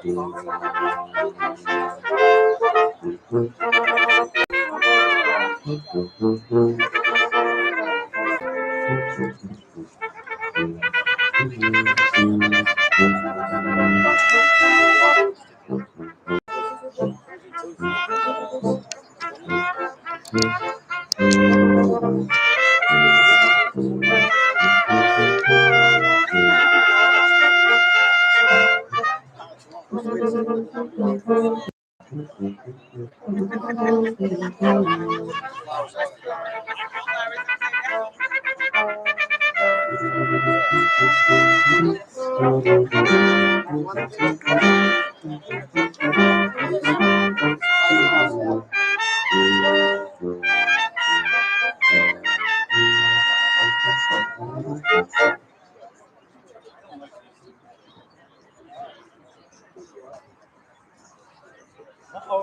Oh,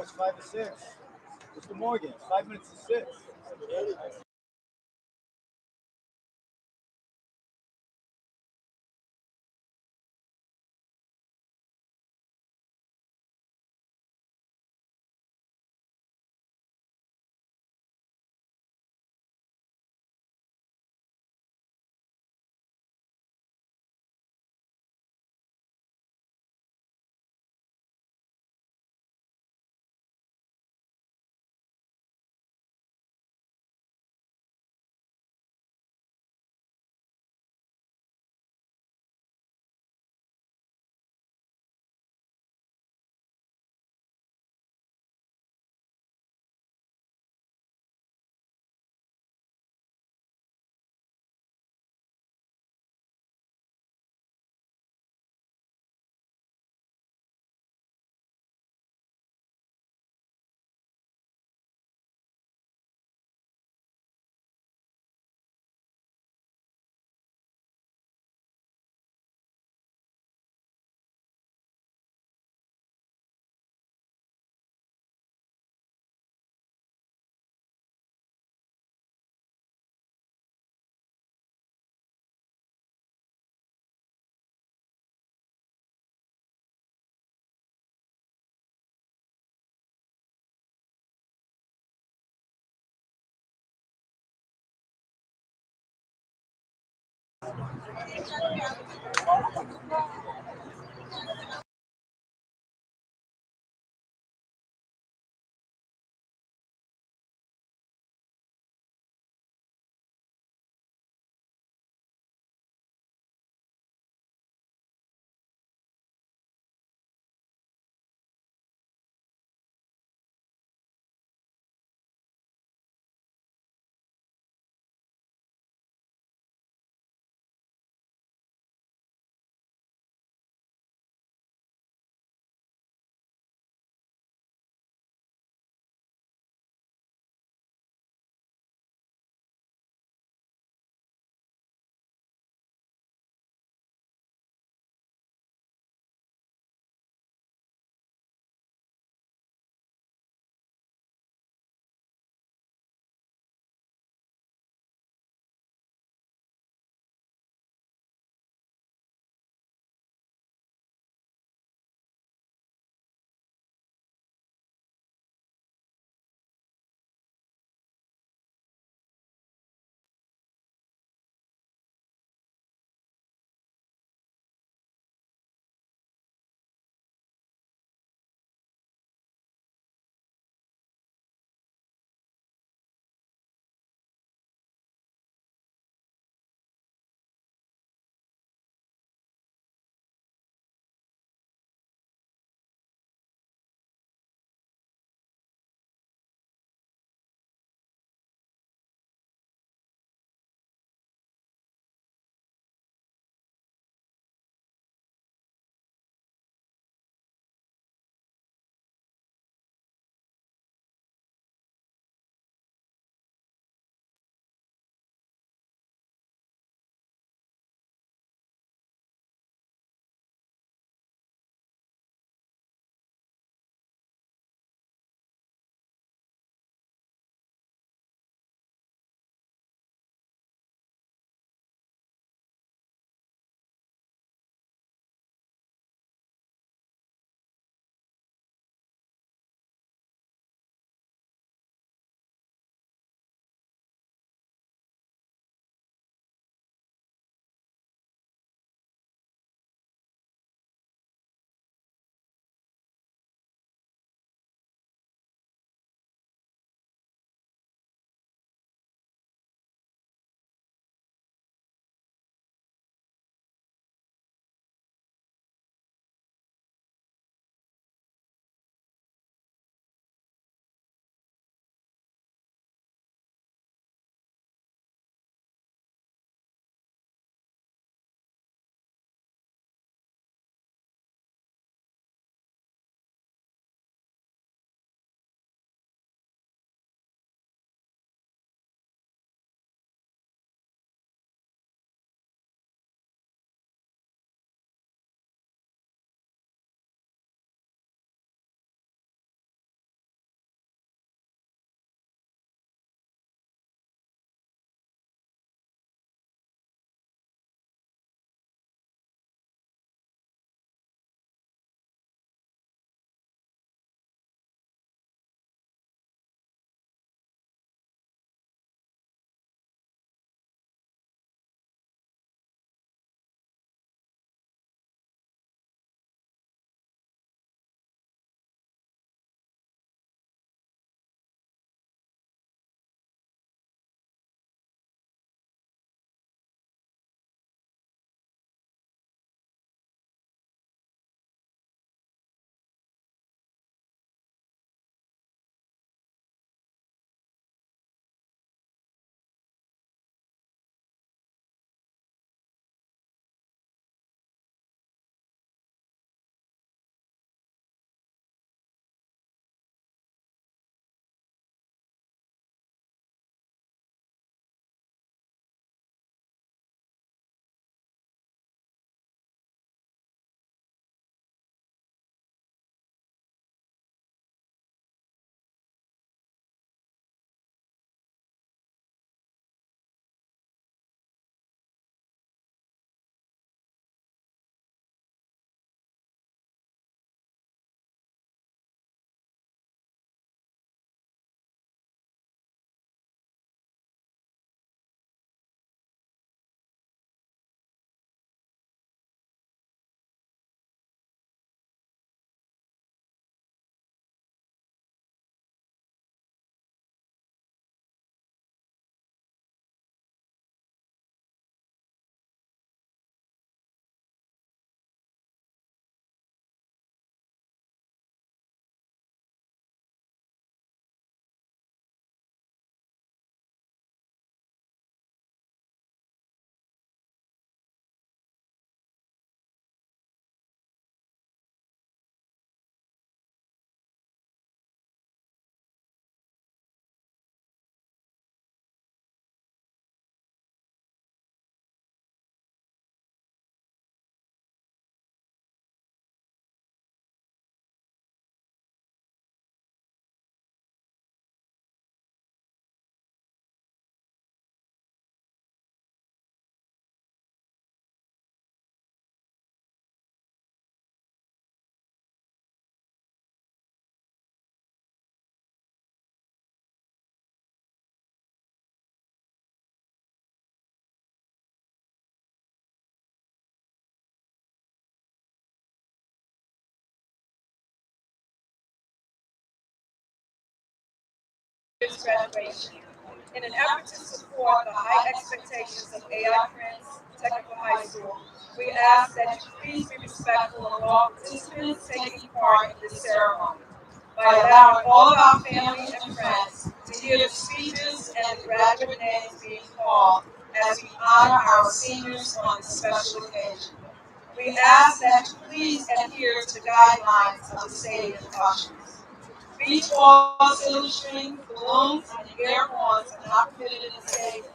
it's 5 to 6. Mr. Morgan, 5 minutes to 6. year's graduation. In an effort to support the high expectations of AI Prince Technical High School, we ask that you please be respectful of all participants taking part in this ceremony by allowing all of our family and friends to hear the speeches and the graduate names being called as we honor our seniors on this special occasion. We ask that you please adhere to the guidelines of the stadium ushers. Beach balls, silverstring, balloons, and air horns are not permitted in the stadium.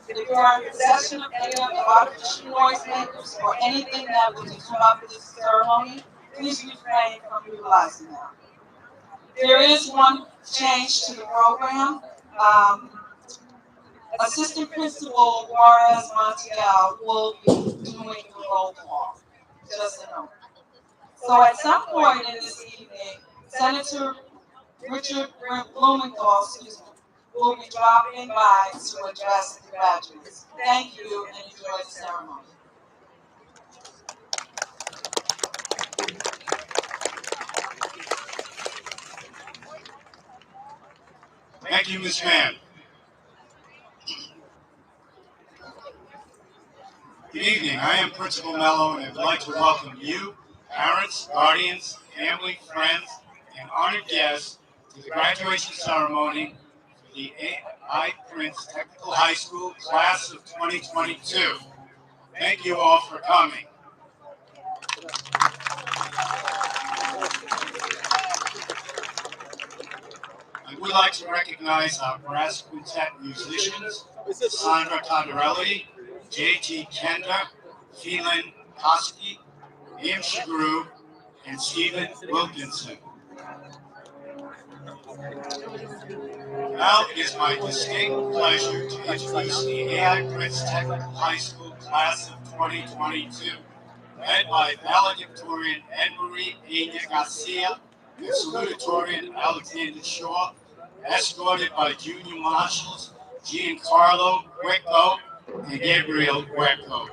If you are in possession of any of the artificial noise makers or anything that would disrupt this ceremony, please refrain from utilizing them. There is one change to the program. Assistant Principal Juarez Montiel will be doing the roll call, just a note. So at some point in this evening, Senator Richard Blumenthal, will be dropping by to address the graduates. Thank you and enjoy the ceremony. Thank you, Ms. Mann. Good evening. I am Principal Mello, and I'd like to welcome you, parents, guardians, family, friends, and honored guests to the graduation ceremony for the AI Prince Technical High School Class of 2022. Thank you all for coming. I would like to recognize our brass quintet musicians, Sandra Condarelli, J.T. Kender, Phelan Koski, Ian Shagru, and Stephen Wilkinson. Now it is my distinct pleasure to introduce the AI Prince Technical High School Class of 2022, led by Valedictorian Anne-Marie Pena Garcia and Salutatorian Alexander Shaw, escorted by Junior Marshals Giancarlo Greco and Gabriel Greco.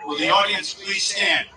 Will the audience please stand?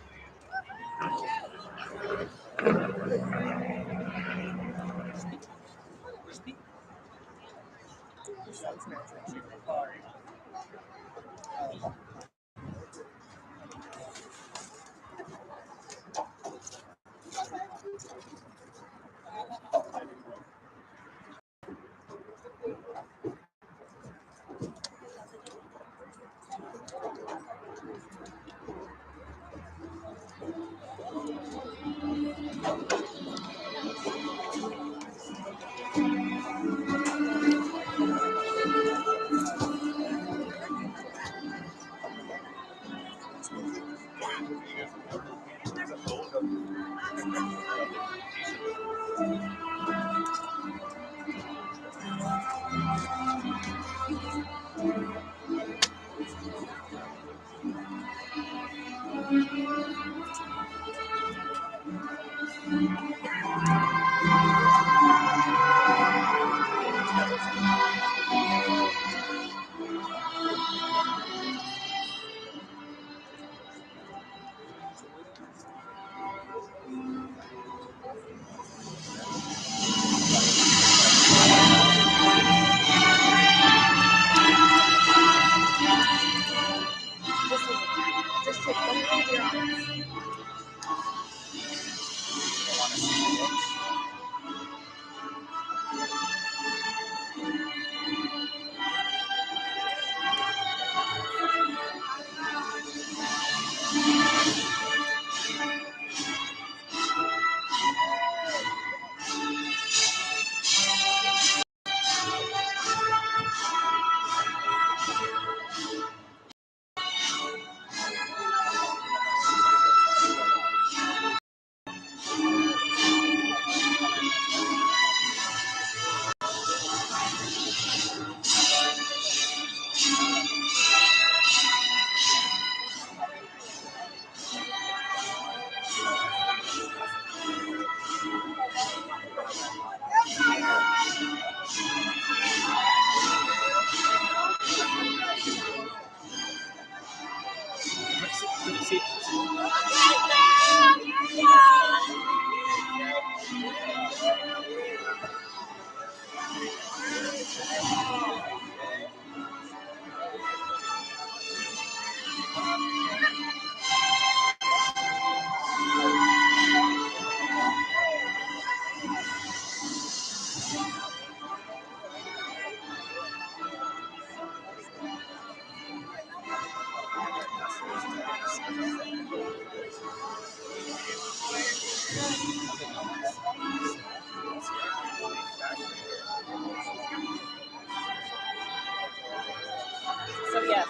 So yes.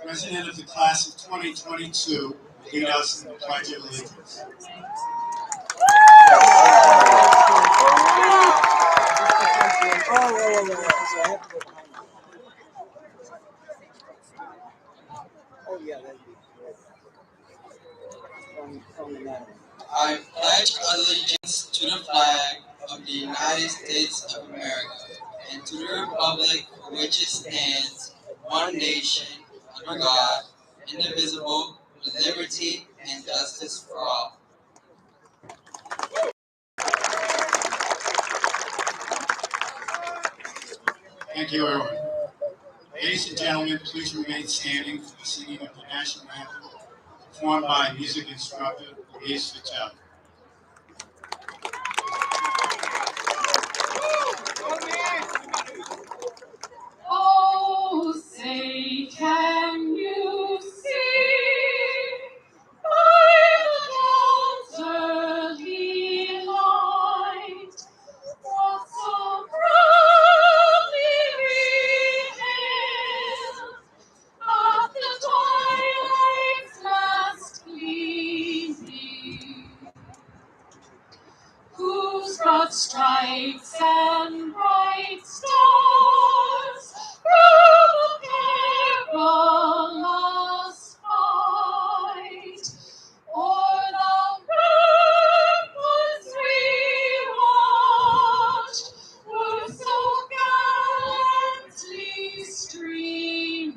President of the class of 2022, lead us in the Pledge of Allegiance. I pledge allegiance to the flag of the United States of America and to the republic for which it stands, one nation, under God, indivisible, with liberty and justice for all. Thank you, everyone. Ladies and gentlemen, please remain standing for the singing of the national anthem, performed by music instructor Louise Fattel. Oh, say, can you see by the dawn's early light what so proudly we hailed at the twilight's last gleaming, whose broad stripes and bright stars from the perilous fight o'er the ramparts we watched were so gallantly streaming.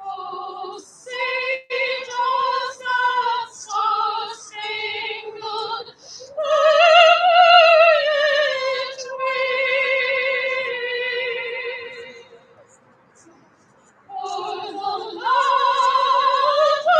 Oh, say does that star-spangled banner yet wave o'er the land of the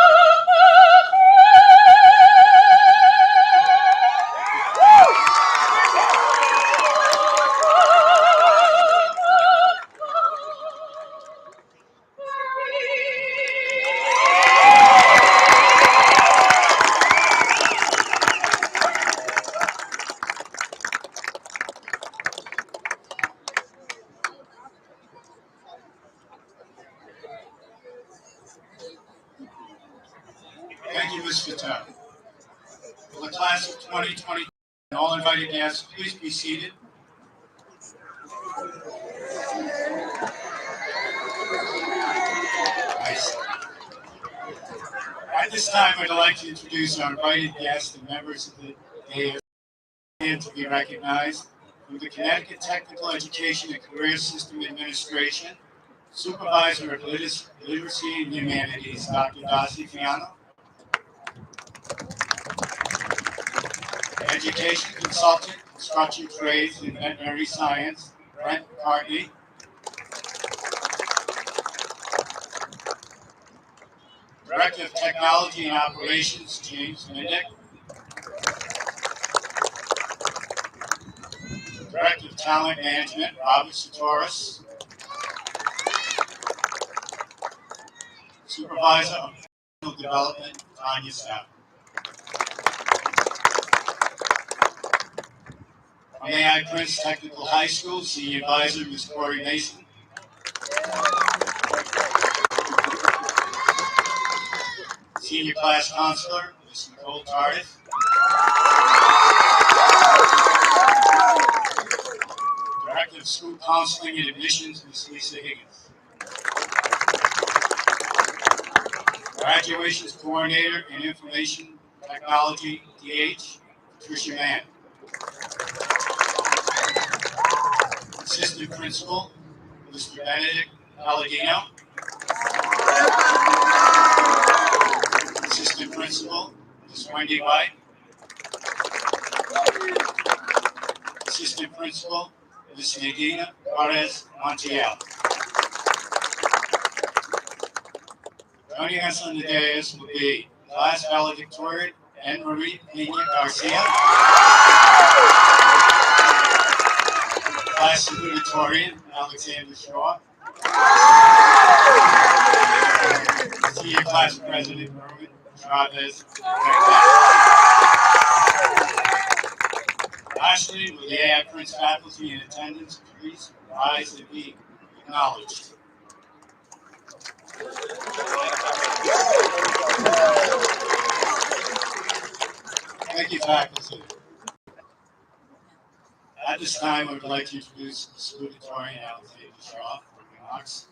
Thank you, Ms. Fattel. For the class of 2020 and all invited guests, please be seated. Nice. At this time, I'd like to introduce our invited guests and members of the And to be recognized from the Connecticut Technical Education and Career System Administration, Supervisor of Literacy and Humanities, Dr. Darcy Fiano. Education Consultant, Construction Trades and Veterinary Science, Brent McCartney. Director of Technology and Operations, James Minnick. Director of Talent Management, Robert Satoris. Supervisor of Professional Development, Tanya Sapp. From AI Prince Technical High School, Senior Advisor, Ms. Corey Mason. Senior Class Counselor, Ms. Nicole Tardif. Director of School Counseling and Admissions, Ms. Lisa Higgins. Graduations Coordinator in Information Technology, DH, Tricia Mann. Assistant Principal, Mr. Benedict Palladino. Assistant Principal, Ms. Wendy White. Assistant Principal, Ms. Nadina Juarez Montiel. Joining us on the dais will be Class Valedictorian Anne Marie Pena Garcia. Class Salutatorian Alexander Shaw. Senior Class President Merwin Chavez. Lastly, will the AI Prince faculty in attendance please rise and be acknowledged. Thank you, faculty. At this time, I would like to introduce the salutatorian Alexander Shaw for remarks.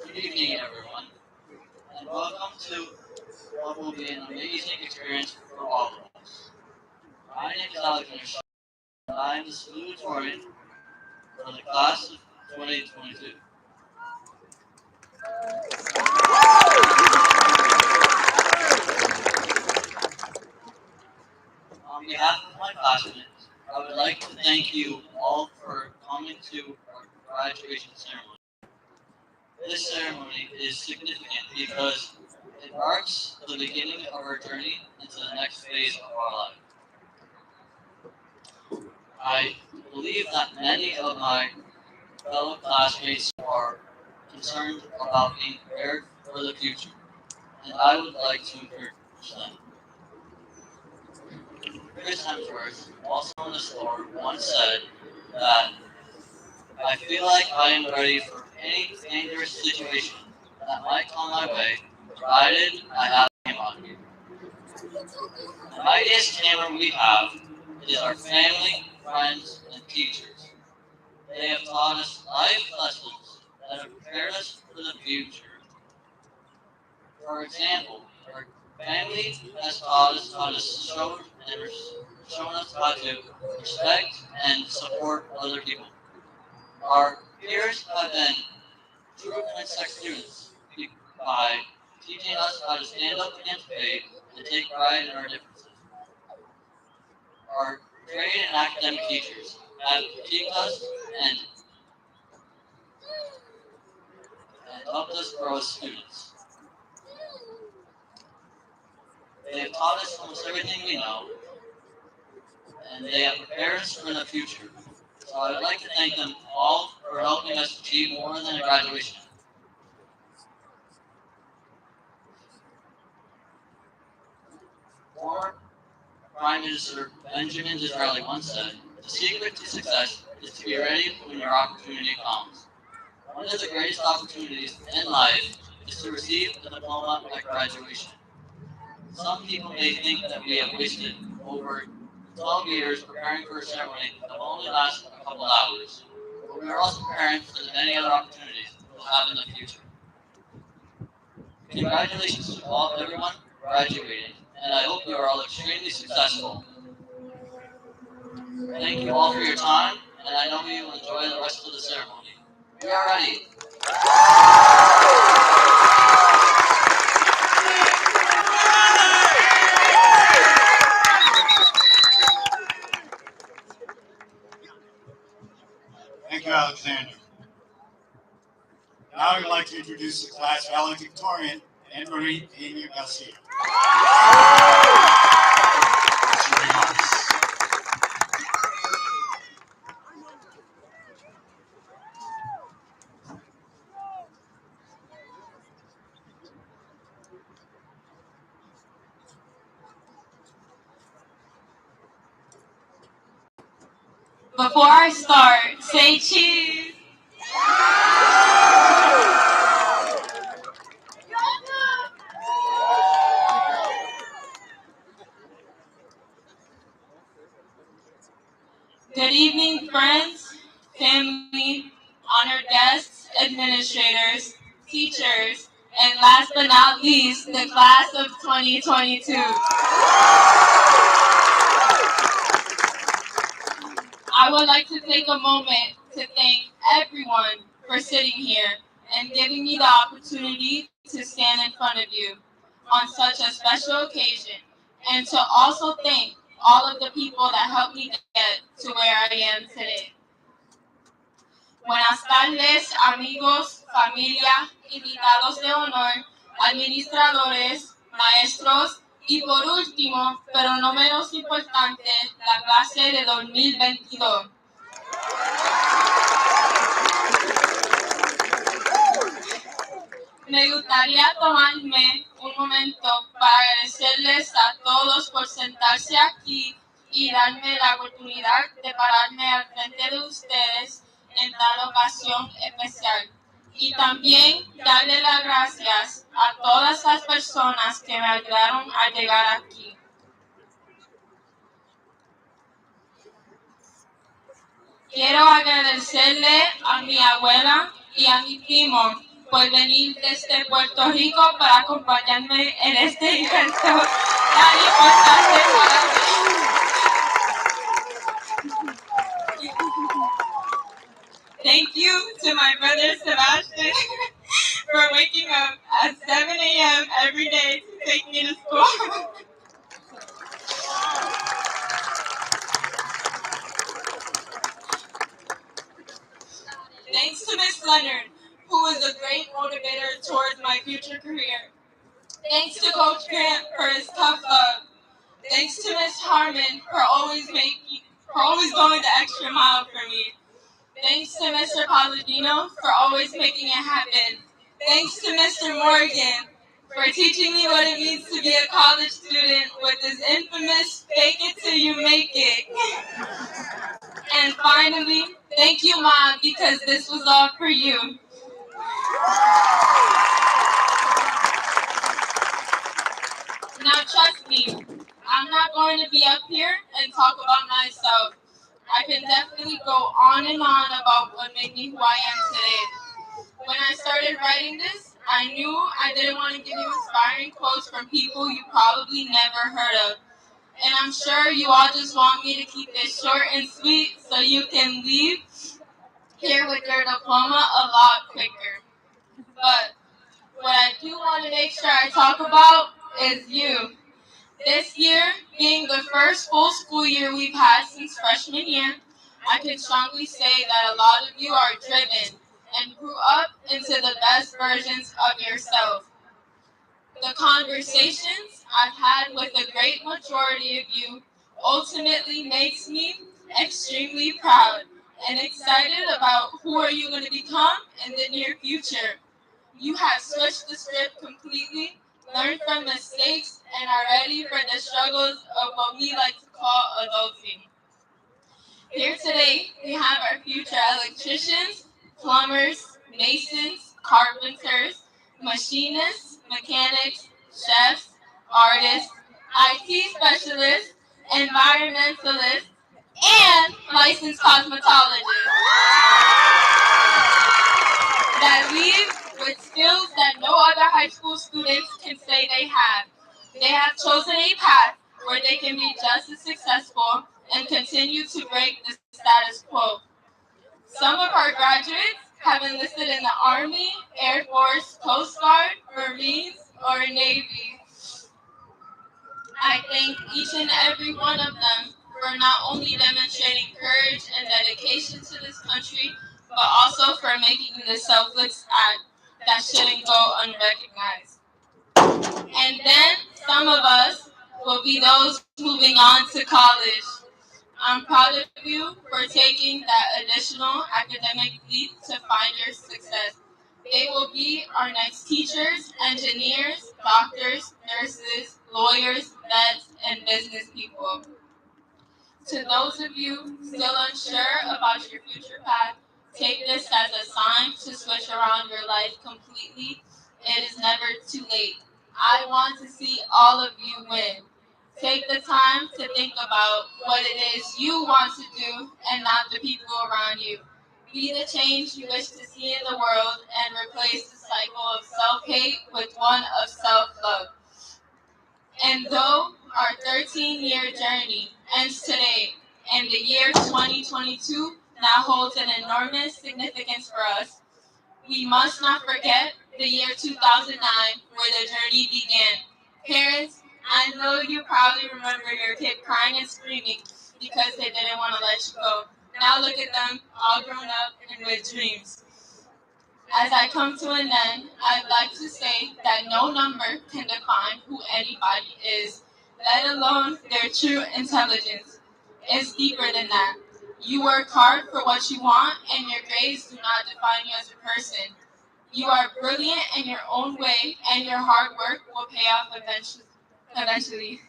Good evening, everyone, and welcome to what will be an amazing experience for all of us. My name is Alexander Shaw, and I am the salutatorian for the class of 2022. On behalf of my classmates, I would like to thank you all for coming to our graduation ceremony. This ceremony is significant because it marks the beginning of our journey into the next phase of our life. I believe that many of my fellow classmates are concerned about being prepared for the future, and I would like to encourage them. Chris Hemsworth, also on the store, once said that I feel like I am ready for any dangerous situation that might come my way, provided I have a game on me. The mightiest camera we have is our family, friends, and teachers. They have taught us life lessons that have prepared us for the future. For example, our family has taught us how to shown us how to respect and support other people. Our peers have been true Commencement students by teaching us how to stand up against fate and take pride in our differences. Our trade and academic teachers have critiqued us and helped us grow as students. They have taught us almost everything we know, and they have prepared us for the future. So I would like to thank them all for helping us achieve more than a graduation. Former Prime Minister Benjamin Disraeli once said, "The secret to success is to be ready when your opportunity comes." One of the greatest opportunities in life is to receive a diploma at graduation. Some people may think that we have wasted over 12 years preparing for a ceremony that will only last a couple hours, but we are also preparing for the many other opportunities we'll have in the future. Congratulations to everyone graduating, and I hope you are all extremely successful. Thank you all for your time, and I know you will enjoy the rest of the ceremony. We are ready. Thank you, Alexander. Now I'd like to introduce the class valedictorian, Anne-Marie Pena Garcia. Some remarks. Before I start, say cheese. Good evening, friends, family, honored guests, administrators, teachers, and last but not least, the class of 2022. I would like to take a moment to thank everyone for sitting here and giving me the opportunity to stand in front of you on such a special occasion, and to also thank all of the people that helped me get to where I am today. Buenas tardes, amigos, familia, invitados de honor, administradores, maestros y por último, pero no menos importante, la clase de 2022. Me gustaría tomarme un momento para agradecerles a todos por sentarse aquí y darme la oportunidad de pararme al frente de ustedes en tal ocasión especial. Y también darle las gracias a todas las personas que me ayudaron a llegar aquí. Quiero agradecerle a mi abuela y a mi primo por venir desde Puerto Rico para acompañarme en este evento tan importante para mí. Thank you to my brother Sebastian for waking up at 7 a.m. every day to take me to school. Thanks to Miss Leonard, who was a great motivator towards my future career. Thanks to Coach Grant for his tough love. Thanks to Miss Harmon for always going the extra mile for me. Thanks to Mr. Palladino for always making it happen. Thanks to Mr. Morgan for teaching me what it means to be a college student with his infamous fake it till you make it. And finally, thank you, Mom, because this was all for you. Now trust me, I'm not going to be up here and talk about myself. I can definitely go on and on about what made me who I am today. When I started writing this, I knew I didn't want to give you inspiring quotes from people you probably never heard of. And I'm sure you all just want me to keep this short and sweet so you can leave here with your diploma a lot quicker. But what I do want to make sure I talk about is you. This year, being the first full school year we've had since freshman year, I can strongly say that a lot of you are driven and grew up into the best versions of yourself. The conversations I've had with a great majority of you ultimately makes me extremely proud and excited about who are you going to become in the near future. You have switched the script completely, learned from mistakes, and are ready for the struggles of what we like to call adulting. Here today, we have our future electricians, plumbers, masons, carpenters, machinists, mechanics, chefs, artists, IT specialists, environmentalists, and licensed cosmetologists that leave with skills that no other high school students can say they have. They have chosen a path where they can be just as successful and continue to break the status quo. Some of our graduates have enlisted in the Army, Air Force, Coast Guard, Marines, or Navy. I thank each and every one of them for not only demonstrating courage and dedication to this country, but also for making this selfless act that shouldn't go unrecognized. And then some of us will be those moving on to college. I'm proud of you for taking that additional academic leap to find your success. They will be our next teachers, engineers, doctors, nurses, lawyers, vets, and business people. To those of you still unsure about your future path, take this as a sign to switch around your life completely. It is never too late. I want to see all of you win. Take the time to think about what it is you want to do and not the people around you. Be the change you wish to see in the world and replace the cycle of self-hate with one of self-love. And though our 13-year journey ends today, and the year 2022 now holds an enormous significance for us, we must not forget the year 2009 where the journey began. Parents, I know you probably remember your kid crying and screaming because they didn't want to let you go. Now look at them, all grown up and with dreams. As I come to an end, I'd like to say that no number can define who anybody is, let alone their true intelligence. It's deeper than that. You work hard for what you want, and your grades do not define you as a person. You are brilliant in your own way, and your hard work will pay off eventually.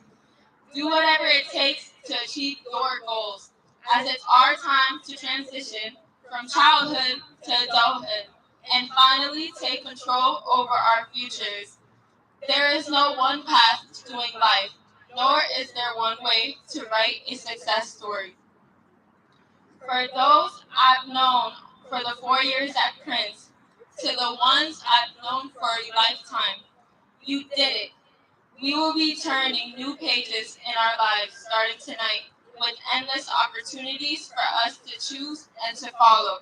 Do whatever it takes to achieve your goals, as it's our time to transition from childhood to adulthood, and finally take control over our futures. There is no one path to doing life, nor is there one way to write a success story. For those I've known for the 4 years at Prince, to the ones I've known for a lifetime, you did it. We will be turning new pages in our lives starting tonight, with endless opportunities for us to choose and to follow.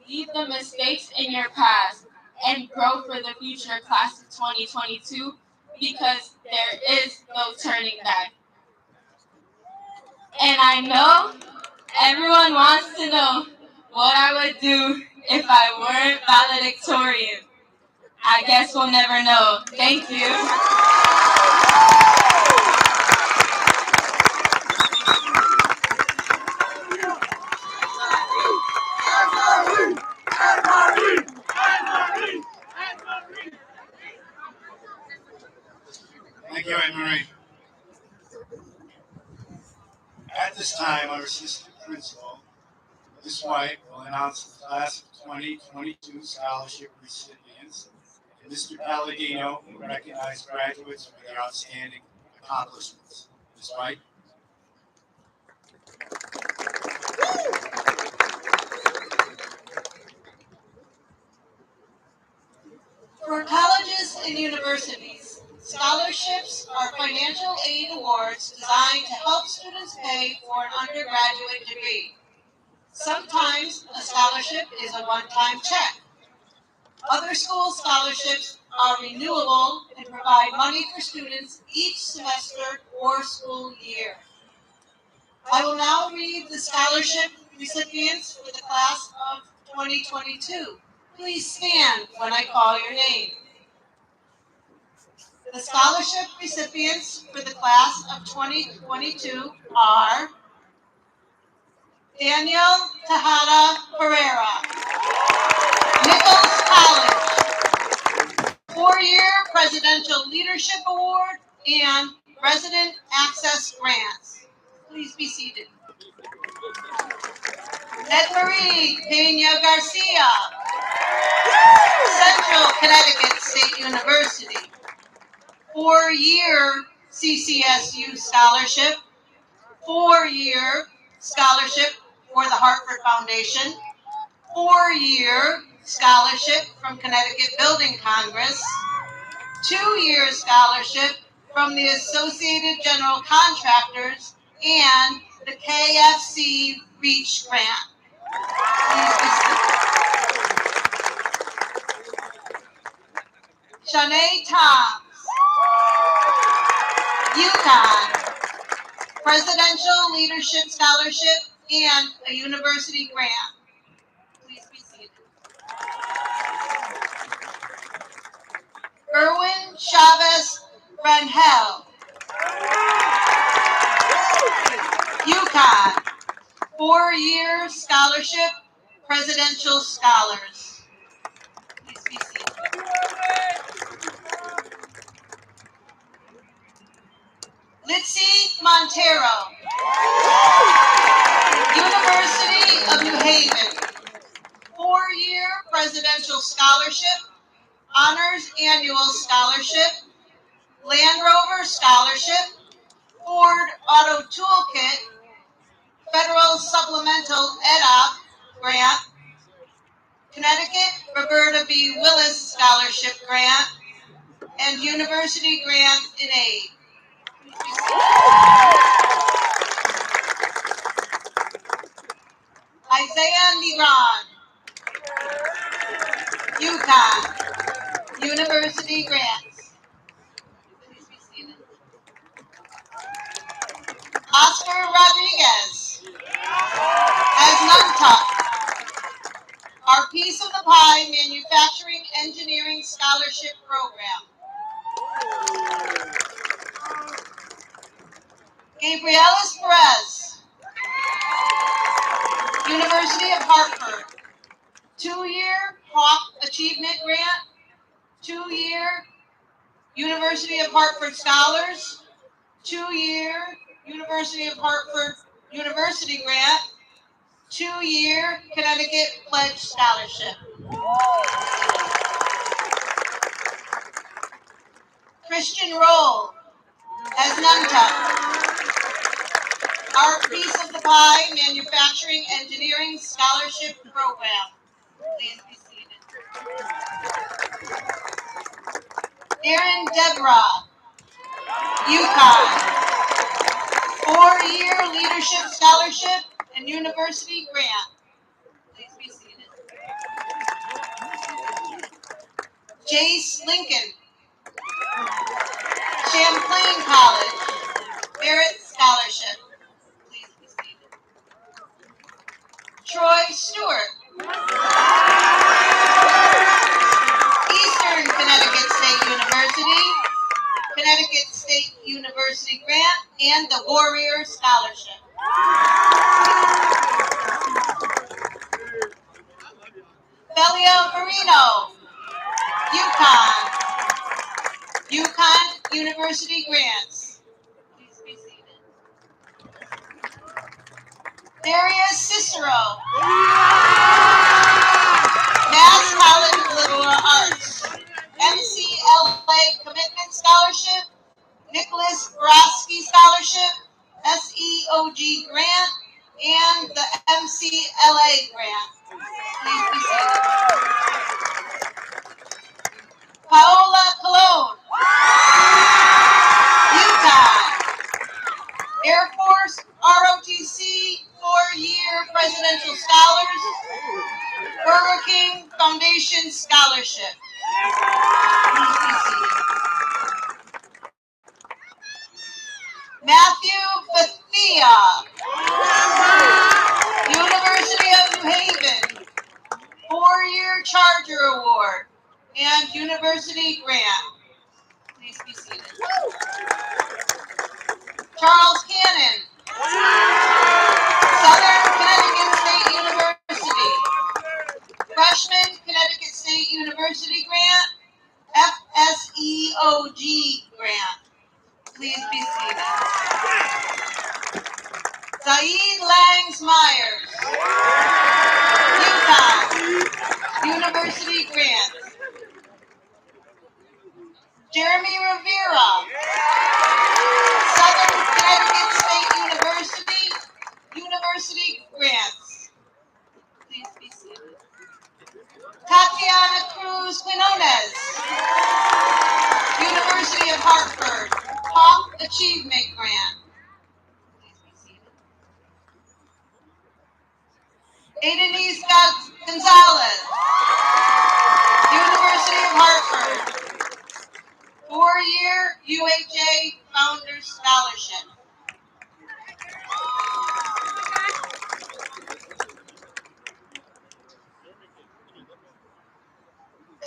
Leave the mistakes in your past and grow for the future class of 2022, because there is no turning back. And I know everyone wants to know what I would do if I weren't valedictorian. I guess we'll never know. Thank you. Thank you, Anne-Marie. At this time, our assistant principal, Ms. White, will announce the class of 2022 scholarship recipients, and Mr. Palladino will recognize graduates for their outstanding accomplishments. Ms. White? For colleges and universities, scholarships are financial aid awards designed to help students pay for an undergraduate degree. Sometimes a scholarship is a one-time check. Other school scholarships are renewable and provide money for students each semester or school year. I will now read the scholarship recipients for the class of 2022. Please stand when I call your name. The scholarship recipients for the class of 2022 are Daniel Tejada Pereira, Nichols College, 4-year Presidential Leadership Award and Resident Access Grants. Please be seated. Edmarie Peña Garcia, Central Connecticut State University, 4-year CCSU scholarship, 4-year scholarship for the Hartford Foundation, 4-year scholarship from Connecticut Building Congress, 2-year scholarship from the Associated General Contractors, and the KFC Reach Grant. Please be seated. Shanae Toms, UConn, Presidential Leadership Scholarship and a university grant. Please be seated. Erwin Chavez Rangel, UConn, 4-year scholarship, presidential scholars. Please be seated. Litzy Montero, University of New Haven, 4-year presidential scholarship, honors annual scholarship, Land Rover scholarship, Ford Auto Toolkit, Federal Supplemental EDOP grant, Connecticut Roberta B. Willis Scholarship Grant, and University Grant in Aid. Isaiah Niran, UConn, University Grants. Please be seated. Oscar Rodriguez, as Nantucket, our Piece of the Pie Manufacturing Engineering Scholarship Program. Gabrielis Perez, University of Hartford, 2-year Hawk Achievement Grant, 2-year University of Hartford Scholars, 2-year University of Hartford University Grant, 2-year Connecticut Pledge Scholarship. Christian Roll, as Nantucket, our Piece of the Pie Manufacturing Engineering Scholarship Program. Please be seated. Aaron Deborah, UConn, 4-year Leadership Scholarship and University Grant. Please be seated. Jace Lincoln, Champlain College, Merit Scholarship. Please be seated. Troy Stewart, Eastern Connecticut State University, Connecticut State University Grant, and the Warrior Scholarship. Belia Marino, UConn University Grants. Please be seated. Darius Cicero, Mass College of Liberal Arts, MCLA Commitment Scholarship, Nicholas Borowski Scholarship, SEOG Grant, and the MCLA Grant. Please be seated. Paola Colon, UConn, Air Force ROTC 4-year Presidential Scholars, Burger King Foundation Scholarship. Please be seated. Matthew Bethia, University of New Haven, 4-year Charger Award and University Grant. Please be seated. Charles Cannon, Southern Connecticut State University, Freshman Connecticut State University Grant, FSEOG Grant. Please be seated. Zaid Langs Myers, UConn, University Grant. Jeremy Rivera, Gonzalez, University of Hartford, 4-year UHA Founders Scholarship.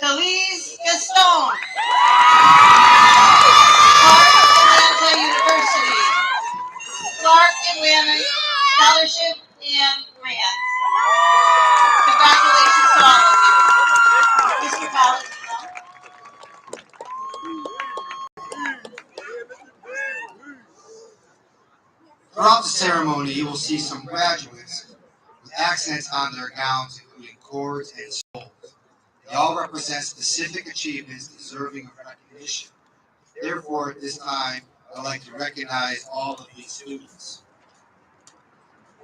Calise Gaston, Clark Atlanta University, Clark Atlanta Scholarship and Grant. Congratulations to all of you. Mr. Collins. Throughout the ceremony, you will see some graduates with accents on their gowns, including cords and stoles. They all represent specific achievements deserving of recognition. Therefore, at this time, I'd like to recognize all of these students.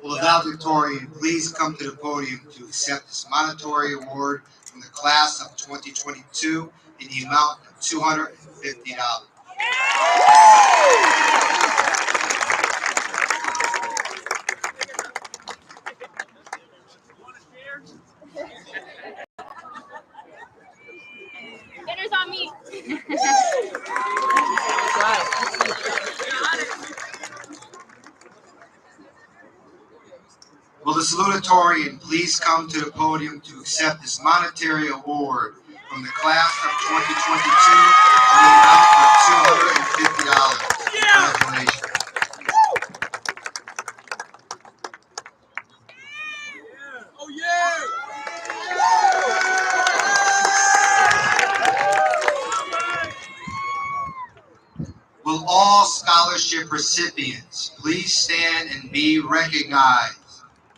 Will the valedictorian please come to the podium to accept this monetary award from the class of 2022 in the amount of $250. Dinner's on me. Will the salutatorian please come to the podium to accept this monetary award from the class of 2022 in the amount of $250. Congratulations. Oh yeah! Will all scholarship recipients please stand and be recognized?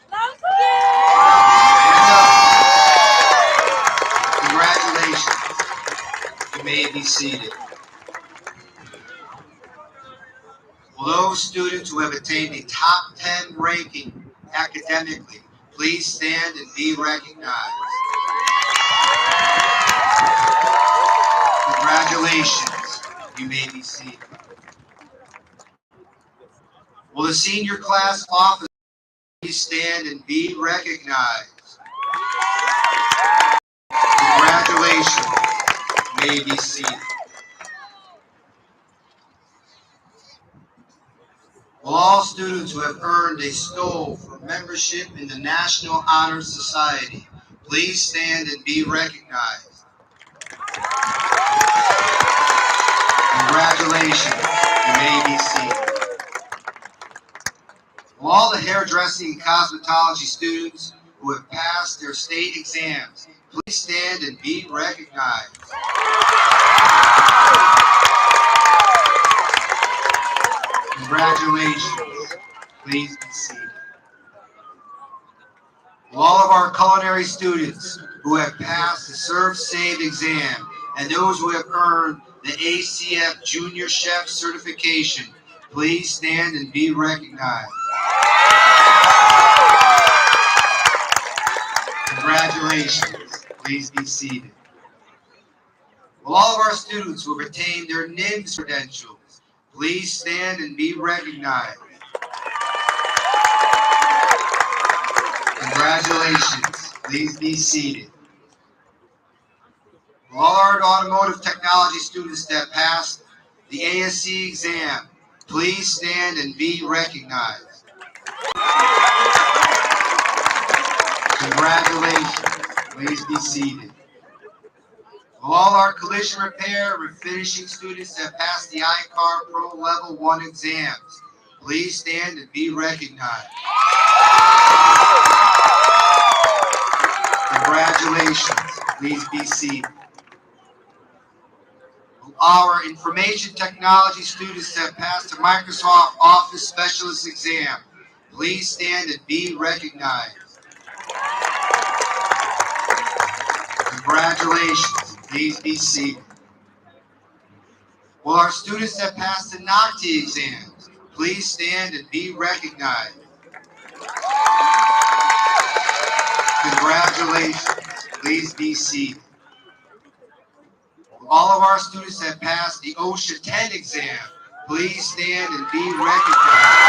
Stand up. Congratulations. You may be seated. Will those students who have attained a top 10 ranking academically please stand and be recognized? Congratulations. You may be seated. Will the senior class officers please stand and be recognized? Congratulations. You may be seated. Will all students who have earned a stole for membership in the National Honor Society please stand and be recognized? Congratulations. You may be seated. Will all the hairdressing and cosmetology students who have passed their state exams please stand and be recognized? Congratulations. Please be seated. Will all of our culinary students who have passed the Serve Save exam and those who have earned the ACF Junior Chef certification please stand and be recognized? Congratulations. Please be seated. Will all of our students who have attained their NIMS credentials please stand and be recognized? Congratulations. Please be seated. Will all our automotive technology students that passed the ASC exam please stand and be recognized? Congratulations. Please be seated. Will all our collision repair and refinishing students that passed the iCar Pro Level 1 exams please stand and be recognized? Congratulations. Please be seated. Will our information technology students that passed the Microsoft Office Specialist exam please stand and be recognized? Congratulations. Please be seated. Will our students that passed the NOCTI exams please stand and be recognized? Congratulations. Please be seated. Will all of our students that passed the OSHA 10 exam please stand and be recognized?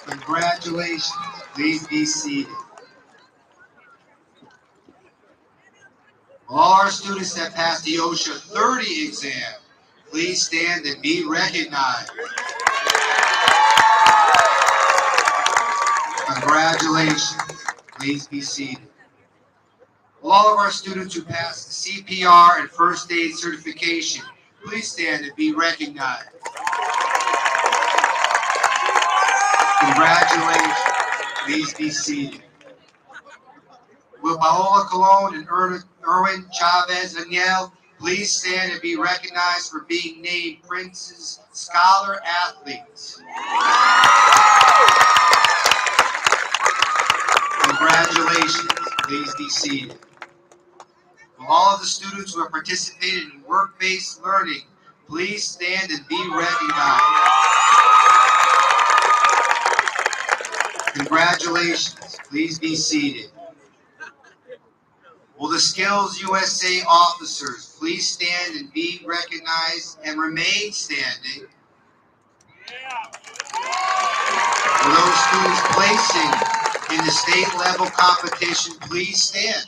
Congratulations. Please be seated. All our students that passed the OSHA 30 exam, please stand and be recognized. Congratulations. Please be seated. All of our students who passed the CPR and first aid certification, please stand and be recognized. Congratulations. Please be seated. Will Paola Colon and Erwin Chavez Daniel please stand and be recognized for being named Prince's Scholar Athletes. Congratulations. Please be seated. For all of the students who have participated in work-based learning, please stand and be recognized. Congratulations. Please be seated. Will the Skills USA officers please stand and be recognized and remain standing? For those students placing in the state level competition, please stand.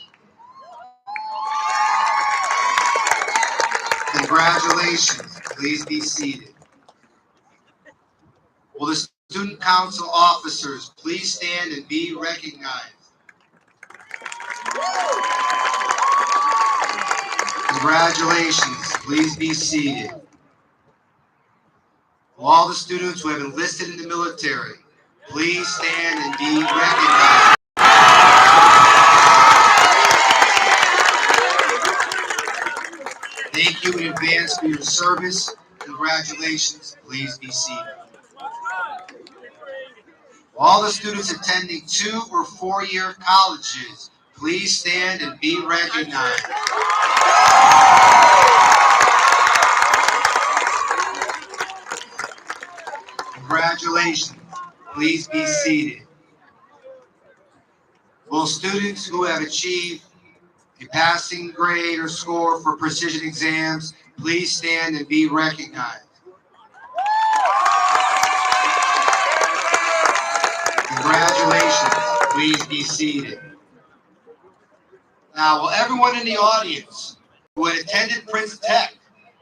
Congratulations. Please be seated. Will the student council officers please stand and be recognized? Congratulations. Please be seated. For all the students who have enlisted in the military, please stand and be recognized. Thank you in advance for your service. Congratulations. Please be seated. For all the students attending 2- or 4-year colleges, please stand and be recognized. Congratulations. Please be seated. Will students who have achieved a passing grade or score for precision exams please stand and be recognized? Congratulations. Please be seated. Now, will everyone in the audience who had attended Prince Tech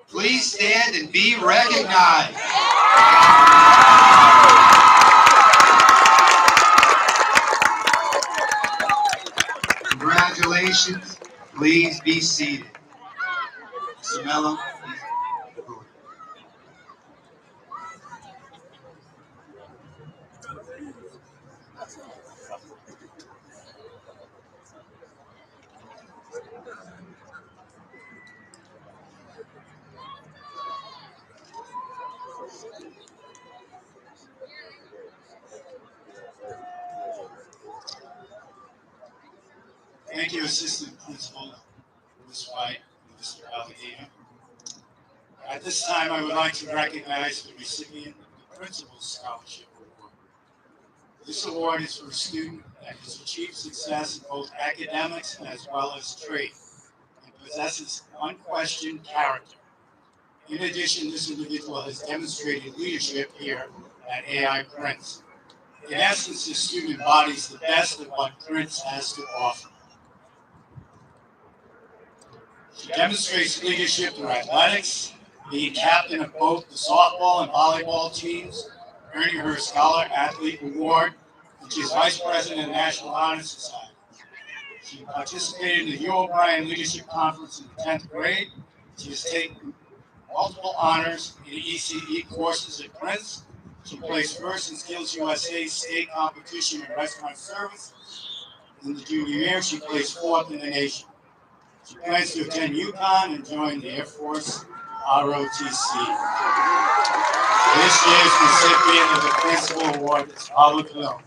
please stand and be recognized? Congratulations. Please be seated. Mr. Mello, please. Thank you, Assistant Principal Ms. White and Mr. Alligator. At this time, I would like to recognize the recipient of the Principal's Scholarship Award. This award is for a student that has achieved success in both academics as well as trade and possesses unquestioned character. In addition, this individual has demonstrated leadership here at AI Prince. In essence, this student embodies the best of what Prince has to offer. She demonstrates leadership through athletics, being captain of both the softball and volleyball teams, earning her Scholar Athlete Award, and she is Vice President of the National Honor Society. She participated in the Hugh O'Brien Leadership Conference in the 10th grade. She has taken multiple honors in the ECE courses at Prince. She placed first in Skills USA state competition in restaurant service. In the junior year, she placed 4th in the nation. She plans to attend UConn and join the Air Force ROTC. This year's recipient of the Principal Award is Paula Colon.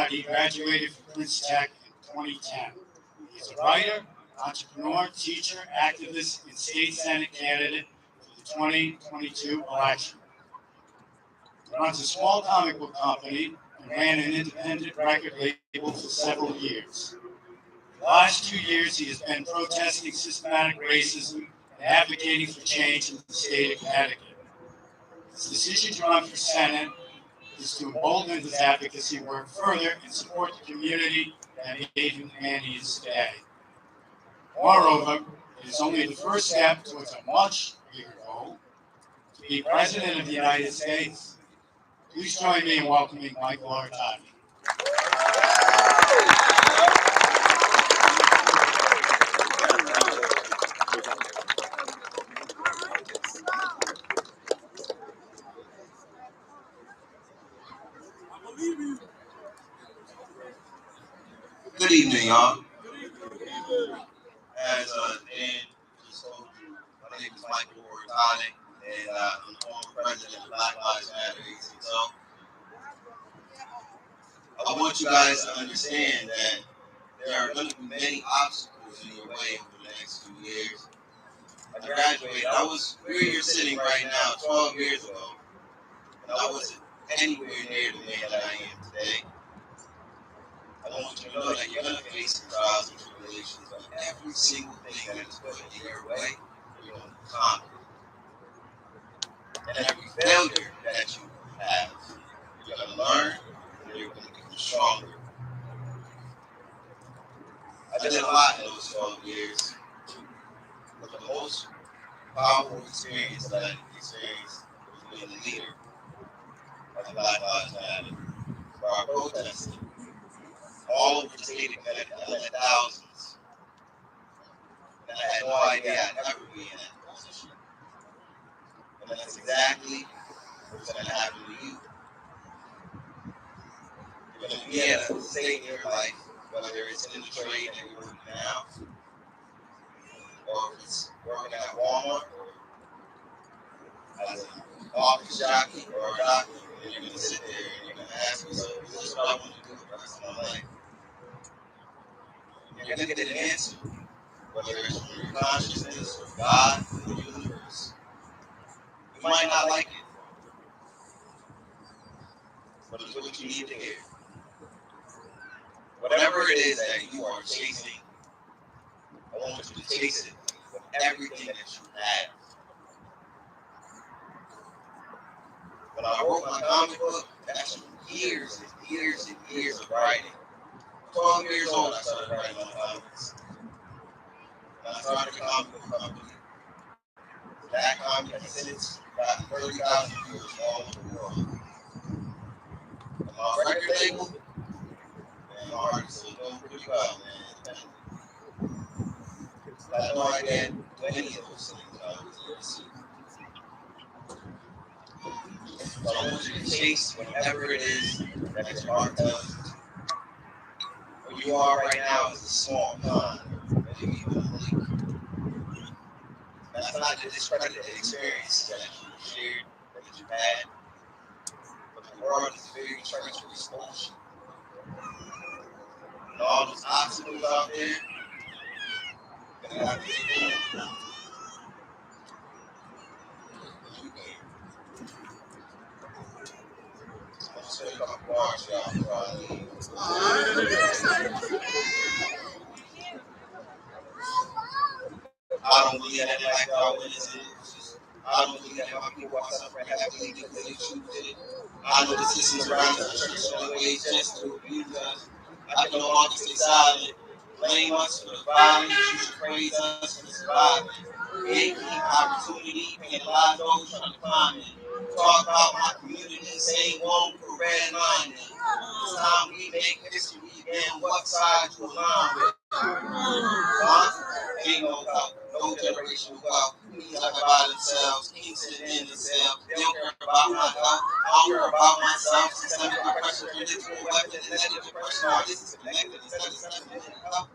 He graduated from Prince Tech in 2010. He's a writer, entrepreneur, teacher, activist, and state senate candidate for the 2022 election. He runs a small comic book company and ran an independent record label for several years. The last 2 years, he has been protesting systematic racism and advocating for change in the state of Connecticut. His decision to run for Senate is to embolden his advocacy work further and support the community that made him the man he is today. Moreover, it is only the first step towards a much bigger goal, to be President of the United States. Please join me in welcoming Michael Artadi. Good evening, y'all. As Dan just told you, my name is Michael Artadi, and I'm the former president of Black Lives Matter ACO. I want you guys to understand that there are going to be many obstacles in your way over the next few years. I graduated. I was where you're sitting right now 12 years ago, and I wasn't anywhere near the man that I am today. I want you to know that you're going to face some trials and tribulations, but every single thing that is put in your way, you're going to conquer. And every failure that you have, you're going to learn, and you're going to become stronger. I did a lot in those 12 years, but the most powerful experience that I experienced was being a leader of the Black Lives Matter. Where I protested all over the state of Connecticut. I led thousands. And I had no idea I'd ever be in that position. And that's exactly what's going to happen to you. You're going to be at a state in your life, whether it's in the trade that you're working now, or if it's working at Walmart, or as an office jockey or a doctor, and you're going to sit there and you're going to ask yourself, is this what I want to do for the rest of my life? You're going to get an answer, whether it's from your consciousness or God or the universe. You might not like it, but it's what you need to hear. Whatever it is that you are chasing, I want you to chase it with everything that you have. When I wrote my comic book, that's years and years and years of writing. 12 years old, I started writing my comics. And I started a comic book company. That comic has since gotten 30,000 viewers all over the world. And my record label, and my artists are doing pretty well, man. I had no idea do any of those things I was there to see. So I want you to chase whatever it is that your heart tells you. Where you are right now is a small pond, maybe even a lake. That's not to discredit the experiences that you shared, that you had, but the world is a very treacherous ocean. And all those obstacles out there, you're going to have to get through them. You can. I'm going to say a couple bars for y'all before I leave. I don't believe that black dog wins and loses. I don't believe that my people are suffering heavily because they choose it. I know the systems around us are traditional ways just to abuse us. I can no longer stay silent. Blame us for the violence. You should praise us for the surviving. Gatekeep opportunity, penalize those trying to climb it. Talk about my community, say one for red line. It's time we make history again. What side you align with? Ain't no help, no generational wealth. Please talk about themselves, keep sitting in themselves. They don't care about my health, I don't care about myself. Systemic oppression, political weapon, and negative depression. All this is connected instead of systemic health.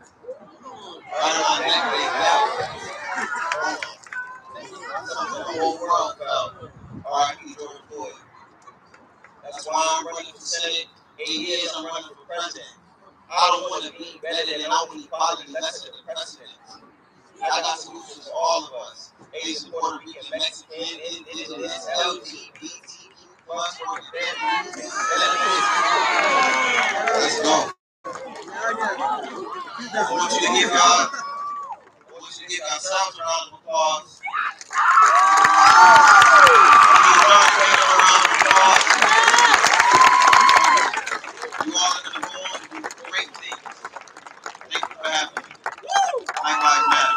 Right on that big bell. Something the whole world felt. R.I.P. George Floyd. That's why I'm running for Senate. 8 years I'm running for president. I don't want to be better than I want equality lesser than precedent. I got solutions for all of us. Asian, Puerto Rican, Mexican, Indigenous, LGBTQ plus. Let's go. I want you to give yourselves a round of applause. You all are going to go on to do great things. Thank you for having me. Black Lives Matter.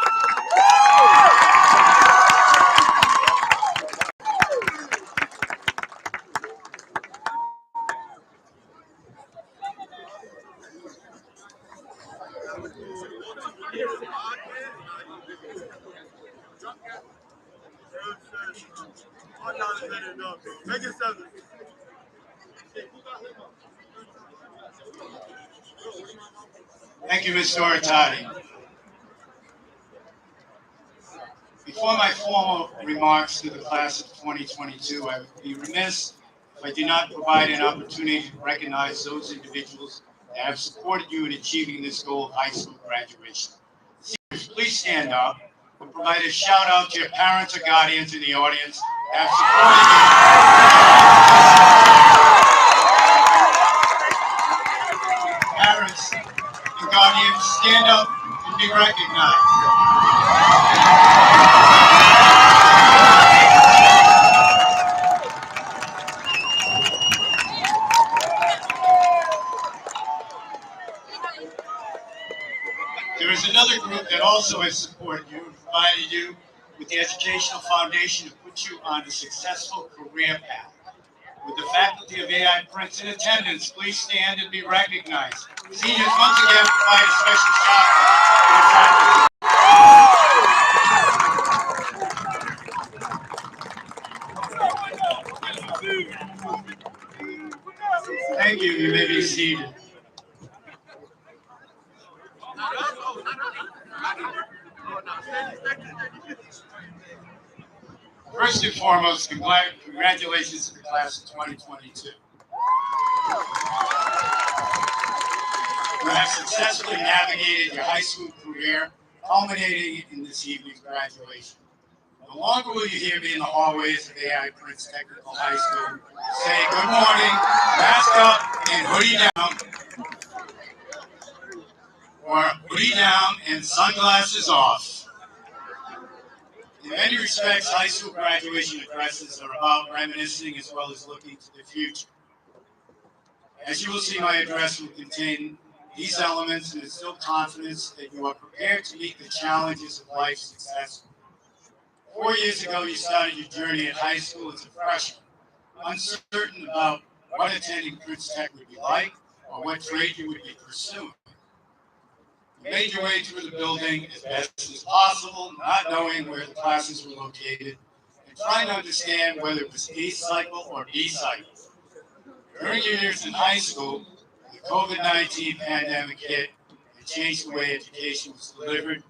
Thank you, Ms. Doratati. Before my formal remarks to the class of 2022, I would be remiss if I did not provide an opportunity to recognize those individuals that have supported you in achieving this goal of high school graduation. Seniors, please stand up and provide a shout out to your parents or guardians in the audience that have supported you. Parents and guardians, stand up and be recognized. There is another group that also has supported you and provided you with the educational foundation to put you on a successful career path. With the faculty of AI Prince in attendance, please stand and be recognized. Seniors, once again, provide a special shout out. Thank you. You may be seated. First and foremost, congratulations to the class of 2022. You have successfully navigated your high school career, culminating in this evening's graduation. No longer will you hear me in the hallways of AI Prince Technical High School say good morning, mask up, and hoodie down, or hoodie down and sunglasses off. In many respects, high school graduation addresses are about reminiscing as well as looking to the future. As you will see, my address will contain these elements and instill confidence that you are prepared to meet the challenges of life successfully. 4 years ago, you started your journey at high school as a freshman, uncertain about what attending Prince Tech would be like or what trade you would be pursuing. You made your way through the building as best as possible, not knowing where the classes were located, and trying to understand whether it was A cycle or B cycle. During your years in high school, the COVID-19 pandemic hit and changed the way education was delivered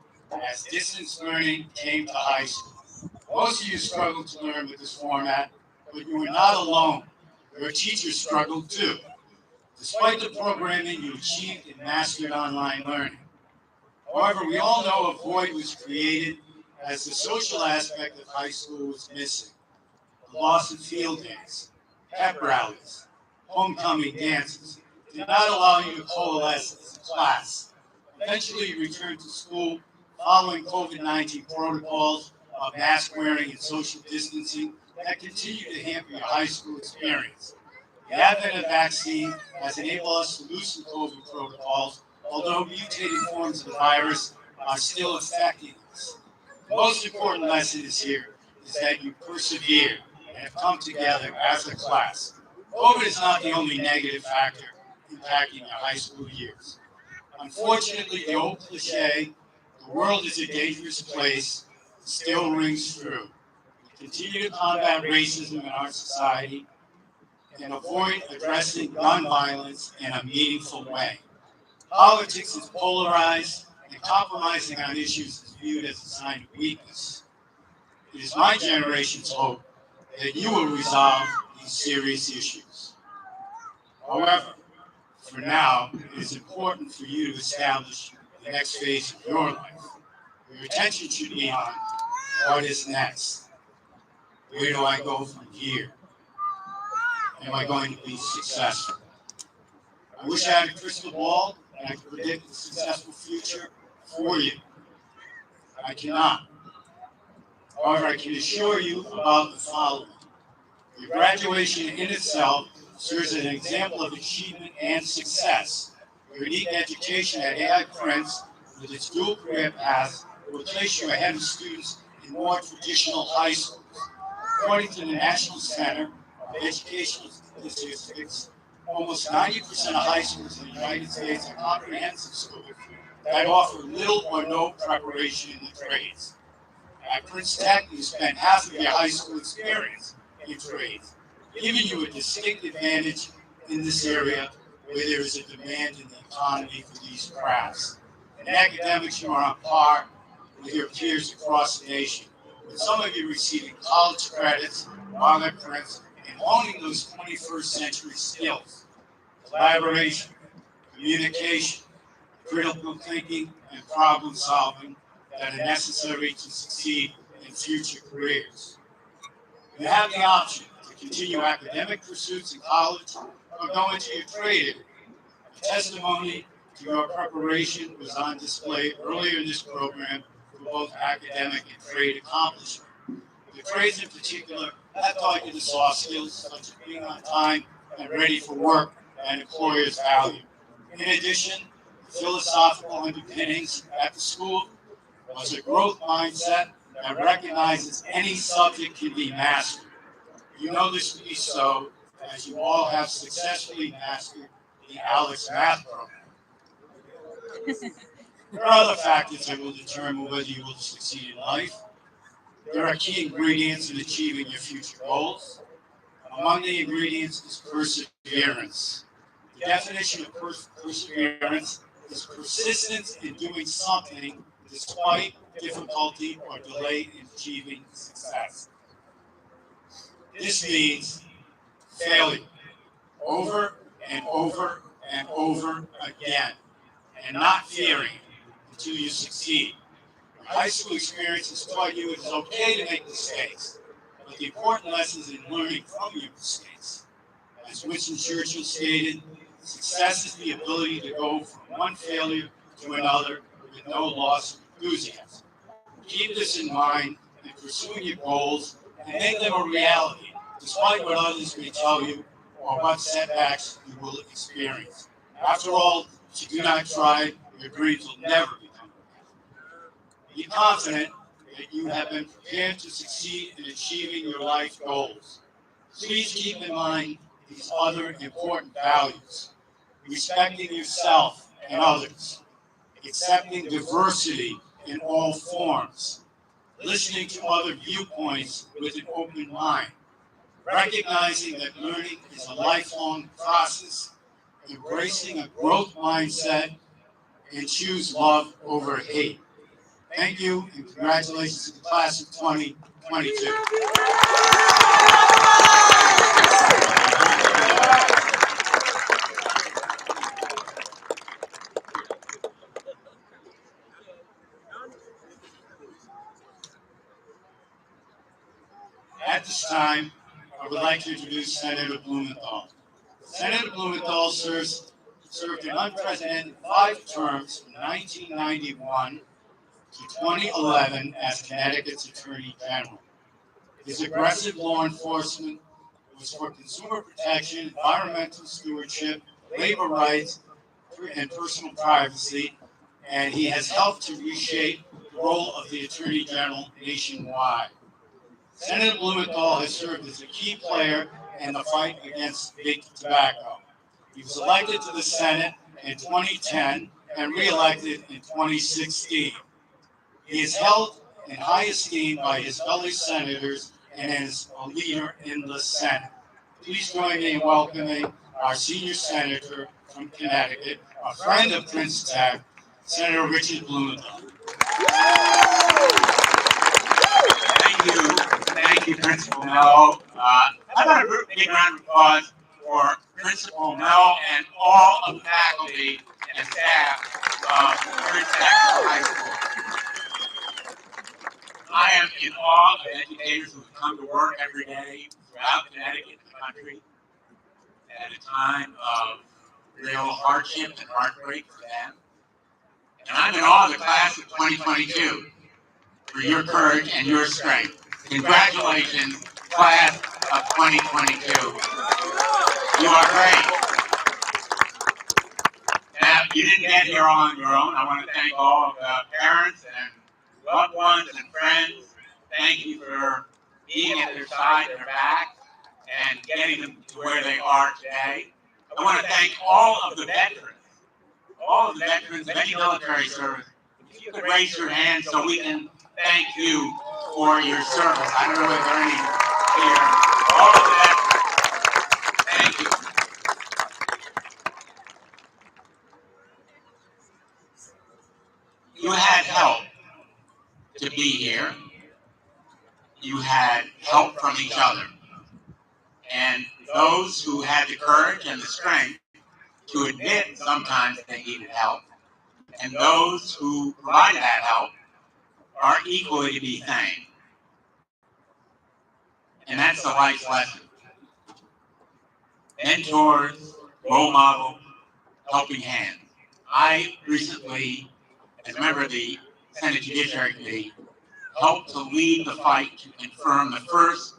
as distance learning came to high school. Most of you struggled to learn with this format, but you were not alone. Your teachers struggled too. Despite the programming, you achieved and mastered online learning. However, we all know a void was created as the social aspect of high school was missing. The loss of field days, pep rallies, homecoming dances did not allow you to coalesce as a class. Eventually, you returned to school following COVID-19 protocols of mask wearing and social distancing that continue to hamper your high school experience. The advent of vaccine has enabled us to loosen COVID protocols, although mutated forms of the virus are still affecting us. The most important lesson here is that you persevere and have come together as a class. COVID is not the only negative factor impacting your high school years. Unfortunately, the old cliche, the world is a dangerous place, still rings true. We continue to combat racism in our society and avoid addressing nonviolence in a meaningful way. Politics is polarized, and compromising on issues is viewed as a sign of weakness. It is my generation's hope that you will resolve these serious issues. However, For now, it is important for you to establish the next phase of your life. Your attention should be on what is next. Where do I go from here? Am I going to be successful? I wish I had a crystal ball and I could predict a successful future for you. I cannot. However, I can assure you about the following. Your graduation in itself serves as an example of achievement and success. Your unique education at AI Prince, with its dual career paths, will place you ahead of students in more traditional high schools. According to the National Center of Educational Statistics, almost 90% of high schools in the United States are comprehensive schools that offer little or no preparation in the trades. At Prince Tech, you spend half of your high school experience in trades, giving you a distinct advantage in this area where there is a demand in the economy for these crafts. In academics, you are on par with your peers across the nation, with some of you receiving college credits while at Prince and honing those 21st century skills: collaboration, communication, critical thinking, and problem solving that are necessary to succeed in future careers. You have the option to continue academic pursuits in college or go into your trade area. A testimony to your preparation was on display earlier in this program for both academic and trade accomplishment. The trades in particular have taught you the soft skills such as being on time and ready for work and employers value. In addition, the philosophical underpinnings at the school was a growth mindset that recognizes any subject can be mastered. You know this to be so, as you all have successfully mastered the ALEX math program. There are other factors that will determine whether you will succeed in life. There are key ingredients in achieving your future goals. Among the ingredients is perseverance. The definition of perseverance is persistence in doing something despite difficulty or delay in achieving success. This means failure over and over and over again, and not fearing until you succeed. Your high school experience has taught you it is okay to make mistakes, but the important lesson is in learning from your mistakes. As Winston Churchill stated, success is the ability to go from one failure to another with no loss of enthusiasm. Keep this in mind in pursuing your goals and make them a reality, despite what others may tell you or what setbacks you will experience. After all, if you do not try, your dreams will never become reality. Be confident that you have been prepared to succeed in achieving your life goals. Please keep in mind these other important values: respecting yourself and others, accepting diversity in all forms, listening to other viewpoints with an open mind, recognizing that learning is a lifelong process, embracing a growth mindset, and choose love over hate. Thank you, and congratulations to the class of 2022. At this time, I would like to introduce Senator Blumenthal. Senator Blumenthal served an unprecedented 5 terms from 1991 to 2011 as Connecticut's Attorney General. His aggressive law enforcement was for consumer protection, environmental stewardship, labor rights, and personal privacy, and he has helped to reshape the role of the Attorney General nationwide. Senator Blumenthal has served as a key player in the fight against big tobacco. He was elected to the Senate in 2010 and re-elected in 2016. He is held in high esteem by his fellow senators and is a leader in the Senate. Please join me in welcoming our senior senator from Connecticut, a friend of Prince Tech, Senator Richard Blumenthal. Thank you, Principal Mello. How about a big round of applause for Principal Mel and all of the faculty and staff of Commencement High School. I am in awe of educators who have come to work every day throughout Connecticut and the country at a time of real hardship and heartbreak for them. And I'm in awe of the class of 2022 for your courage and your strength. Congratulations, class of 2022. You are great. Now, you didn't get here all on your own. I want to thank all of the parents and loved ones and friends. Thank you for being at their side and their back and getting them to where they are today. I want to thank all of the veterans of any military service. If you could raise your hand so we can thank you for your service. I don't know if there are any here. All of the veterans, thank you. You had help to be here. You had help from each other. And those who had the courage and the strength to admit sometimes they needed help, and those who provided that help are equally to be thanked. And that's the life's lesson. Mentors, role models, helping hands. I recently, as a member of the Senate Judiciary Committee, helped to lead the fight to confirm the first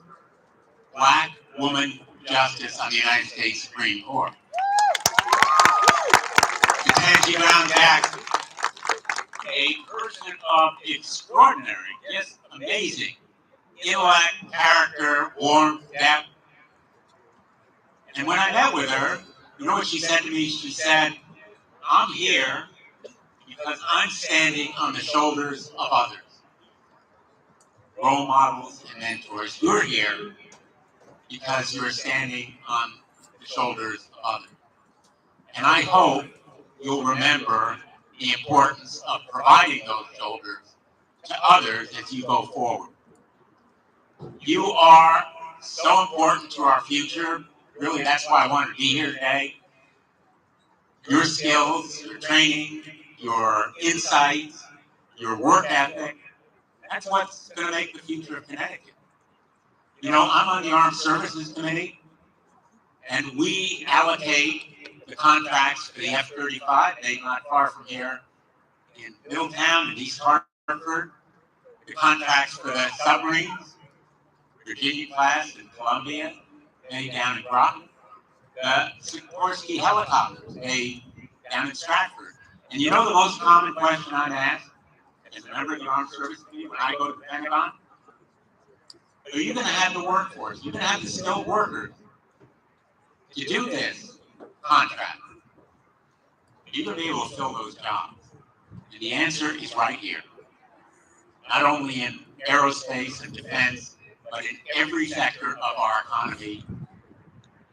black woman justice on the United States Supreme Court. Ketanji Brown Jackson, a person of extraordinary, just amazing intellect, character, warmth, depth. And when I met with her, you know what she said to me? She said, I'm here because I'm standing on the shoulders of others. Role models and mentors, you're here because you're standing on the shoulders of others. And I hope you'll remember the importance of providing those shoulders to others as you go forward. You are so important to our future. Really, that's why I wanted to be here today. Your skills, your training, your insights, your work ethic, that's what's going to make the future of Connecticut. You know, I'm on the Armed Services Committee, and we allocate the contracts for the F-35. They're not far from here in Middletown and East Hartford. The contracts for the submarines, Virginia class in Columbia, made down in Groton. The Sikorsky helicopters made down in Stratford. And you know the most common question I'm asked as a member of the Armed Services Committee when I go to the Pentagon? Are you going to have the workforce? You're going to have the skilled workers to do this contract? Are you going to be able to fill those jobs? And the answer is right here. Not only in aerospace and defense, but in every sector of our economy,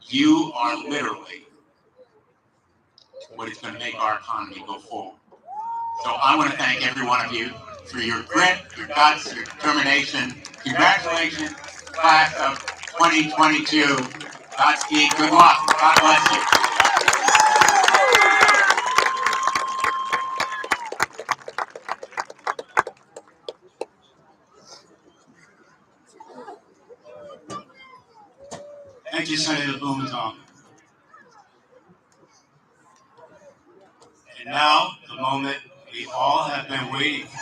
you are literally what is going to make our economy go forward. So I want to thank every one of you for your grit, your guts, your determination. Congratulations, class of 2022. Godspeed, good luck. God bless you. Thank you, Senator Blumenthal. And now, the moment we all have been waiting for.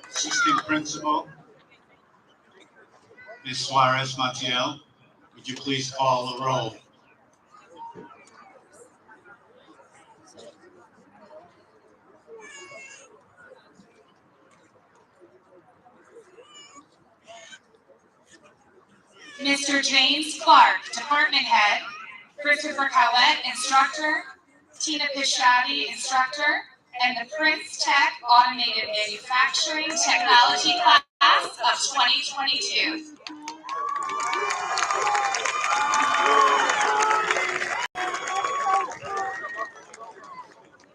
Assistant Principal, Ms. Suarez Montiel, would you please call the roll? Mr. James Clark, Department Head, Christopher Collette, Instructor, Tina Pisciati, Instructor, and the Prince Tech Automated Manufacturing Technology Class of 2022.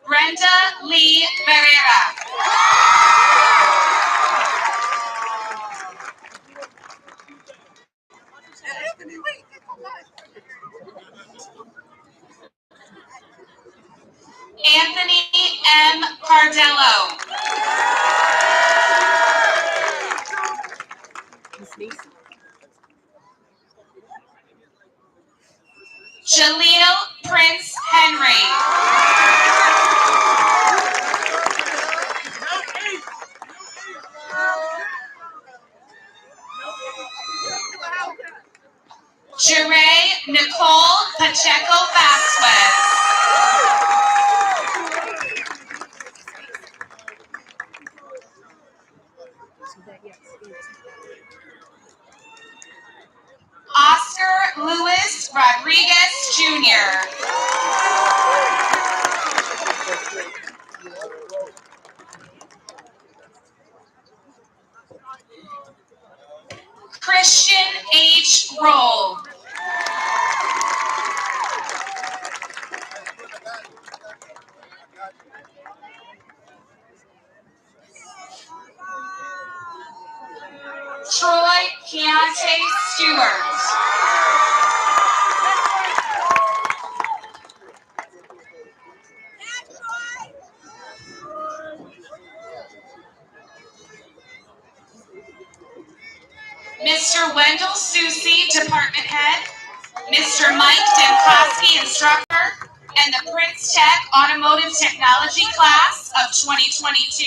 Brenda Lee Barrera. Anthony M. Cardello. Jaleel Prince Henry. Jeray Nicole Pacheco Vasquez. Oscar Luis Rodriguez Jr. Christian H. Roll. Troy Keontae Stewart. Mr. Wendell Susie, Department Head. Mr. Mike Demkowski, Instructor, and the Prince Tech Automotive Technology Class of 2022.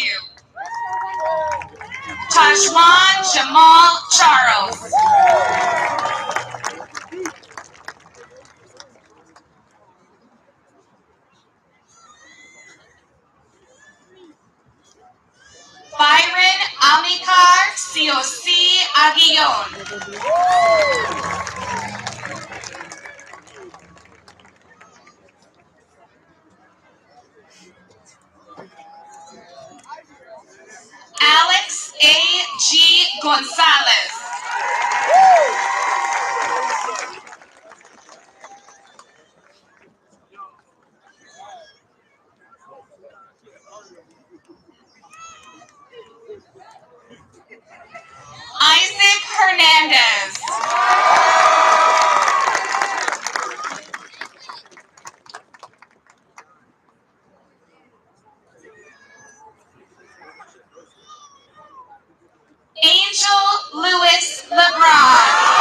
Tajwan Jamal Charles. Byron Amikar COC Aguillon. Alex A. G. Gonzalez. Isaac Hernandez. Angel Lewis LeBron.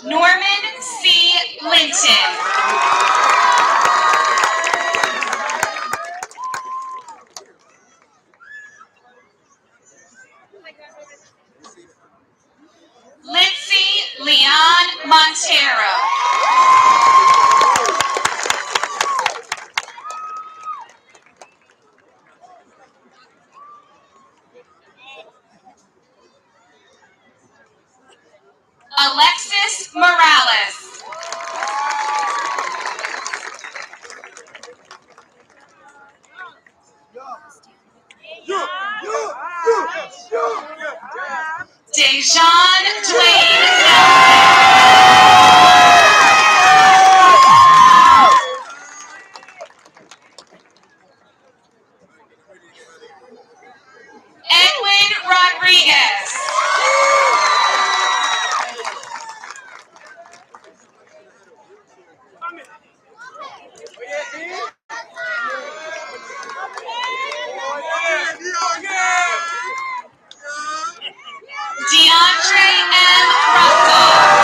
Norman C. Linton. Lindsay Leon Montero. Alexis Morales. Dejan Dwayne. Edwin Rodriguez. DeAndre M. Russell.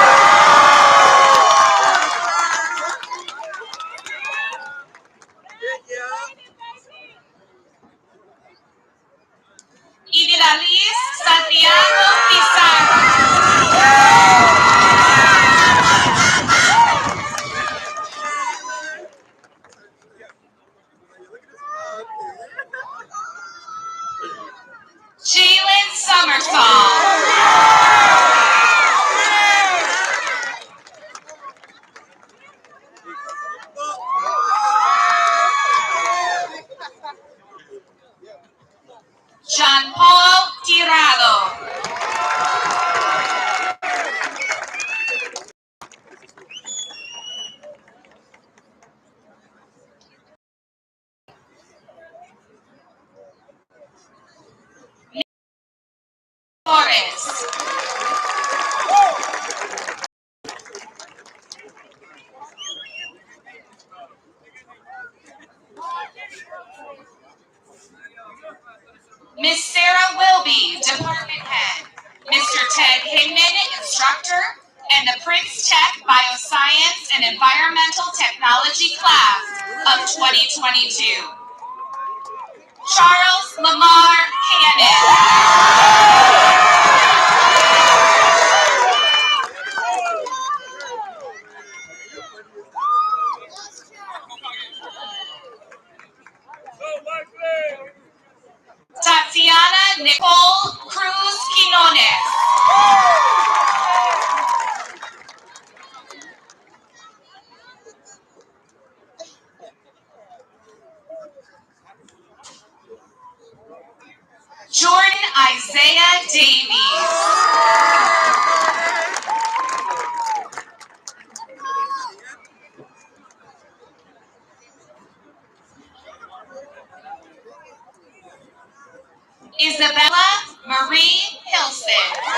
Ididalis Santiago Pizarro. Jalen Summersall. John Paul Tirado. Torres. Arts. Miss Sarah Wilby, Department Head. Mr. Ted Higman, Instructor, and the Prince Tech Bioscience and Environmental Technology class of 2022. Charles Lamar Cannon. Tatiana Nicole Cruz Quinones. Jordan Isaiah Davies. Isabella Marie Hilson.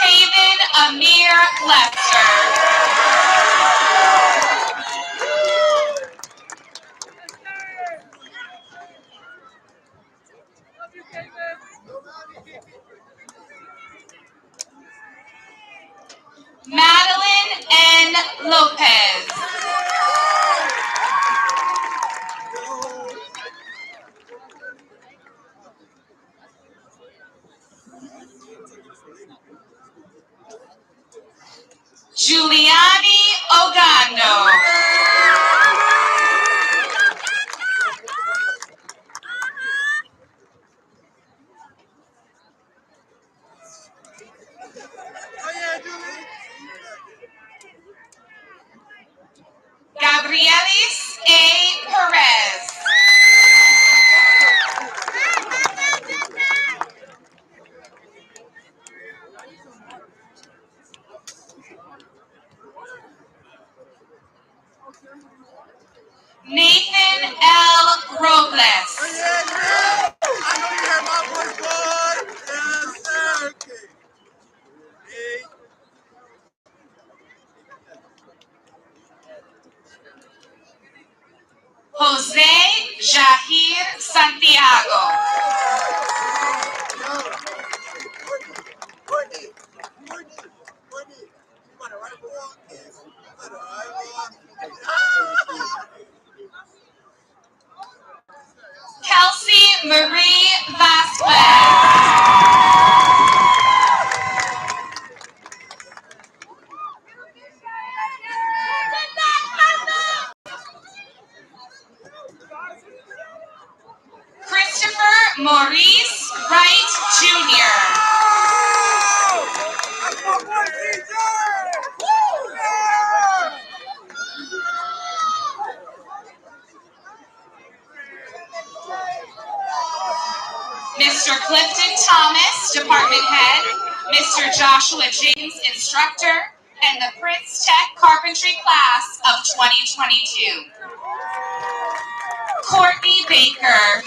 Kaven Amir Lester. Madeline N. Lopez. Giuliani Ogando. Gabrielis A. Perez. Nathan L. Robles. Jose Jahir Santiago. Kelsey Marie Vasquez. Christopher Maurice Wright Jr. Mr. Clifton Thomas, Department Head. Mr. Joshua James, Instructor, and the Prince Tech Carpentry class of 2022. Courtney Baker.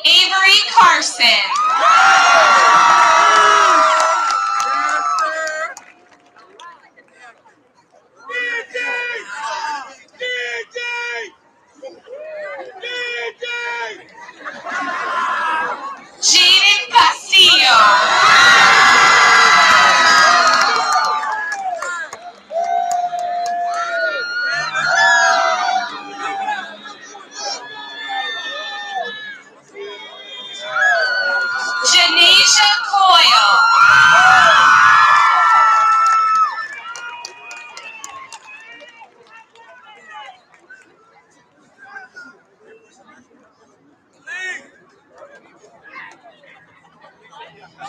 Avery Carson. Jaden Castillo. Janisha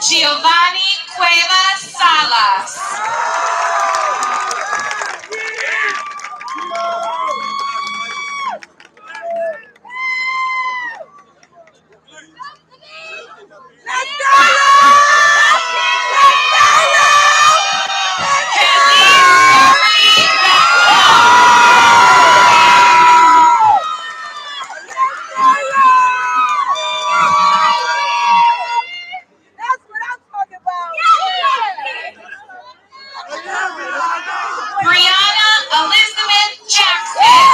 Giovanni Cuevas Salas. Brianna Elizabeth Jackson.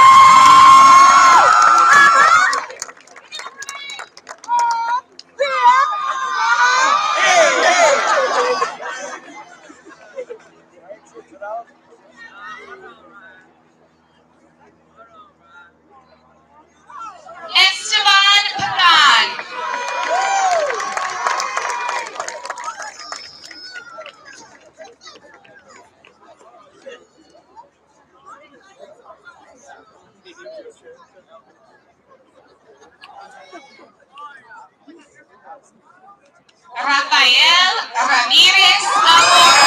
Esteban Pagan. Rafael Ramirez Zamora.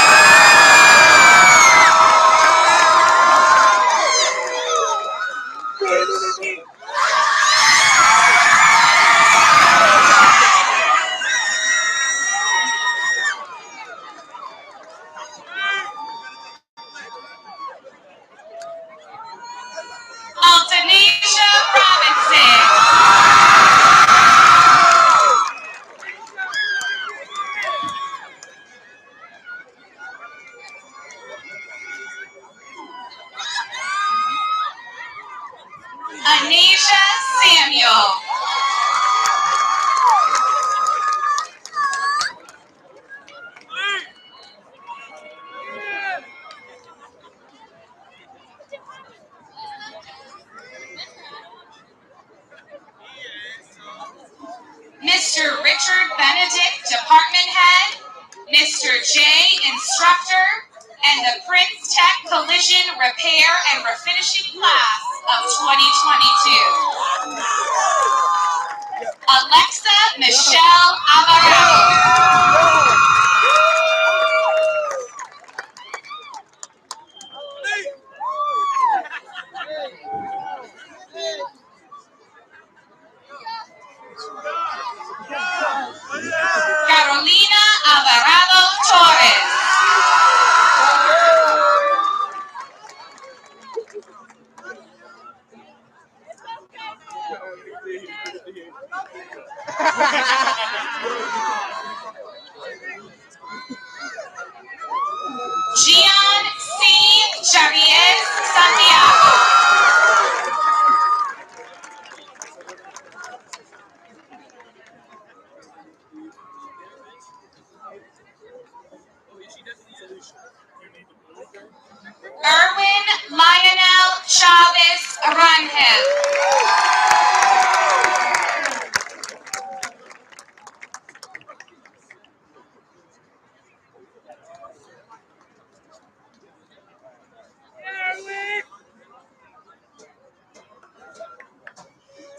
Altanisha Robinson. Anisha Samuel. Mr. Richard Benedict, Department Head, Mr. J, Instructor, and the Prince Tech Collision Repair and Refinishing Class of 2022. Alexa Michelle Alvarado. Carolina Alvarado Torres. Gian C. Chaviez Santiago. Erwin Lionel Chavez Rangel.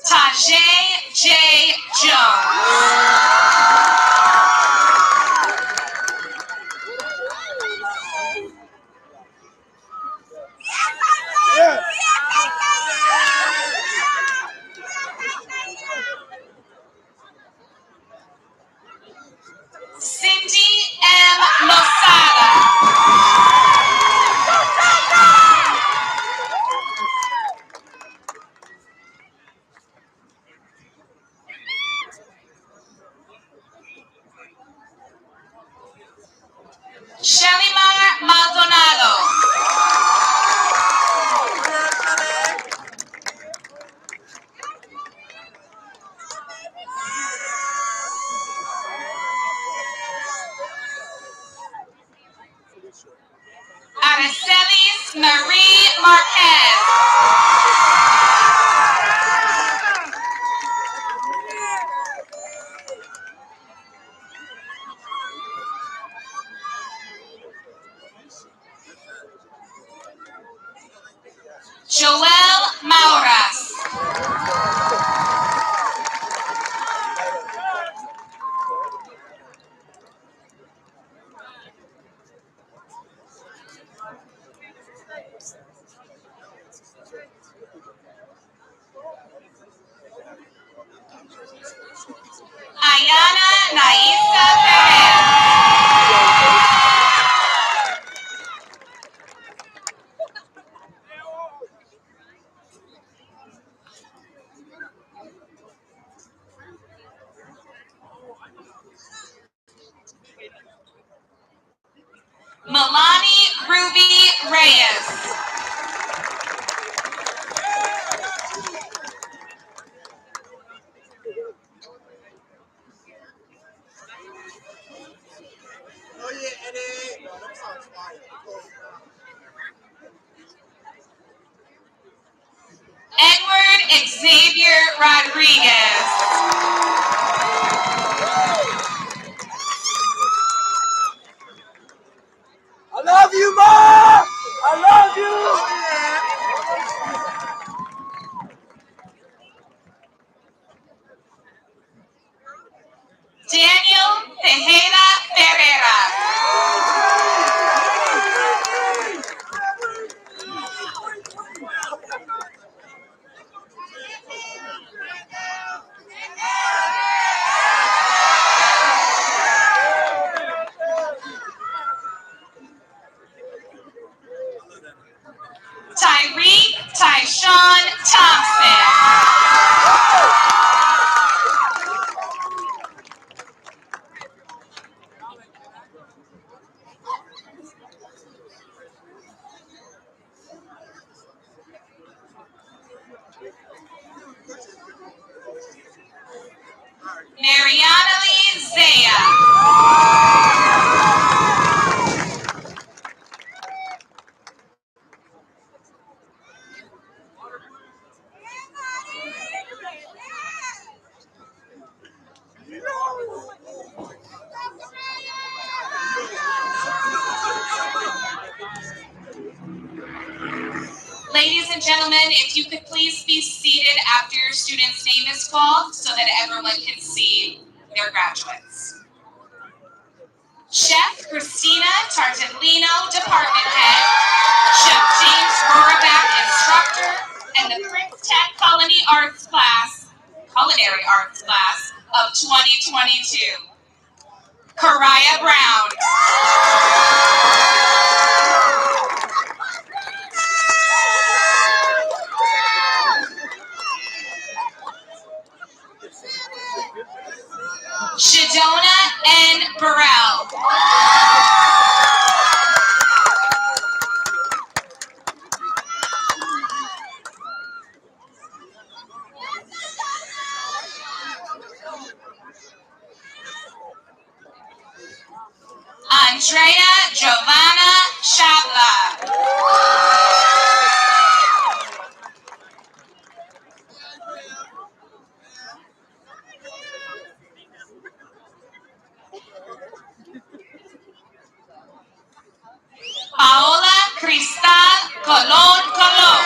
Tajay J. Jones. Cindy M. Lozada. Naisa Perez. Milani Ruby Reyes. Edward Xavier Rodriguez. I love you, Mom! I love you! Daniel Tejeda Ferreira. Tyreek Tyshawn Thompson. Mariana Lee Zaya. Ladies and gentlemen, if you could please be seated after your student's name is called so that everyone can see their graduates. Chef Christina Tartaglino, Department Head. Chef James Roraback, Instructor. And the Prince Tech Culinary Arts class of 2022. Karaya Brown. Shadona N. Burrell. Andrea Giovanna Shabla. Paola Cristal Colon Colon.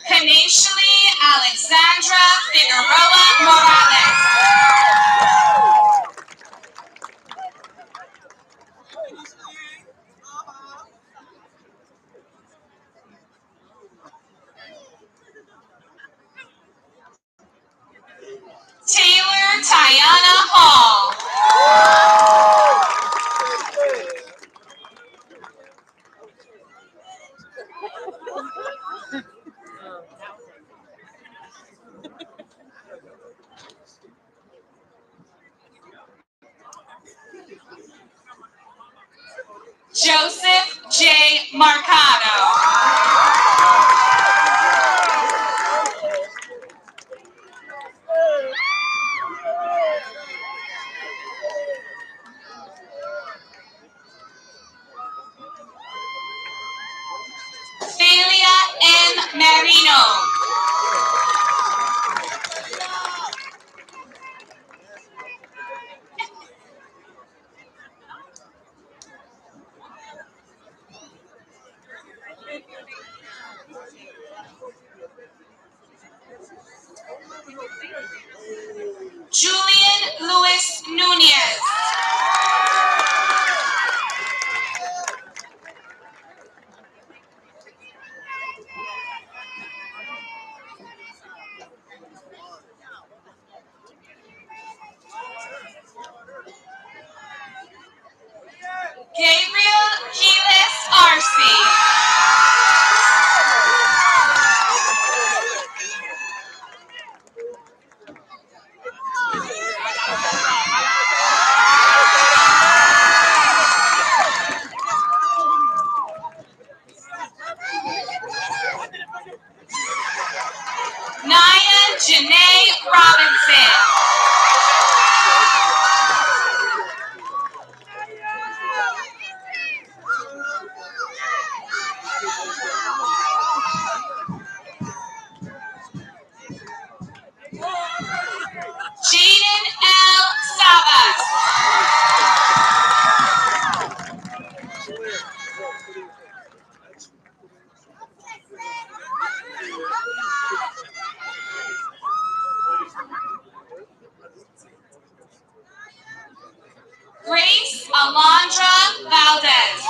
Kaneshali Alexandra Figueroa Morales. Taylor Tiana Hall. Joseph J. Marcano. Celia N. Marino. Julian Luis Nunez. Gabriel Giles Arce. Naya Janae Robinson. Jaden L. Savas. Grace Alondra Valdez.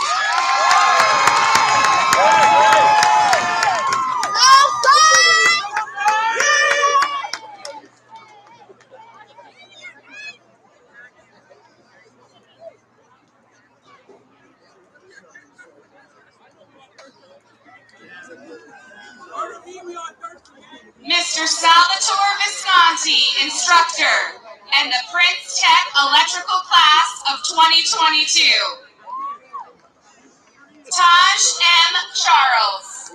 Mr. Salvatore Visconti, instructor, and the Prince Tech Electrical Class of 2022. Taj M. Charles.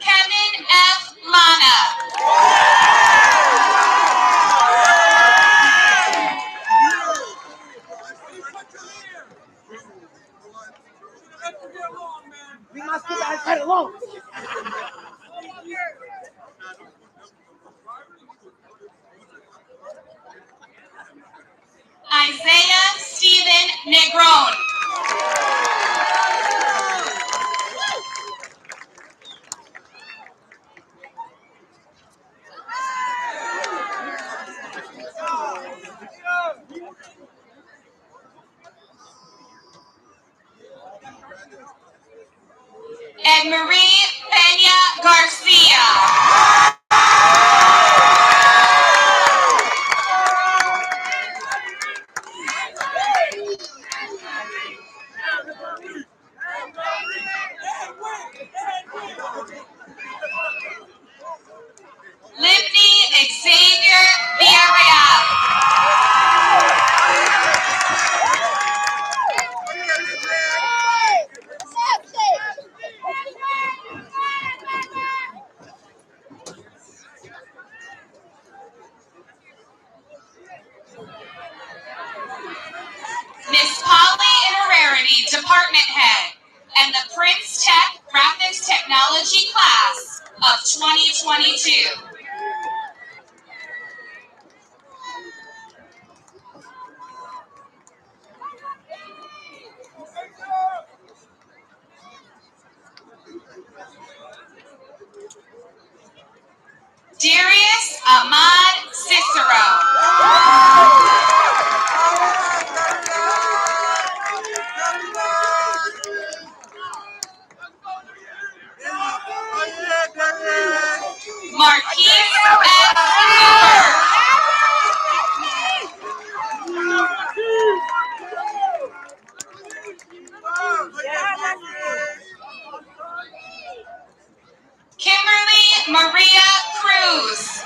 Kevin F. Lana. We must keep our head alone. Isaiah Stephen Negron. And Marie Peña Garcia. Libni Xavier Villarreal. Miss Polly Iterarity, Department Head, and the Prince Tech Graphics Technology Class of 2022. Darius Ahmad Cicero. Marquise F. Cooper. Kimberly Maria Cruz.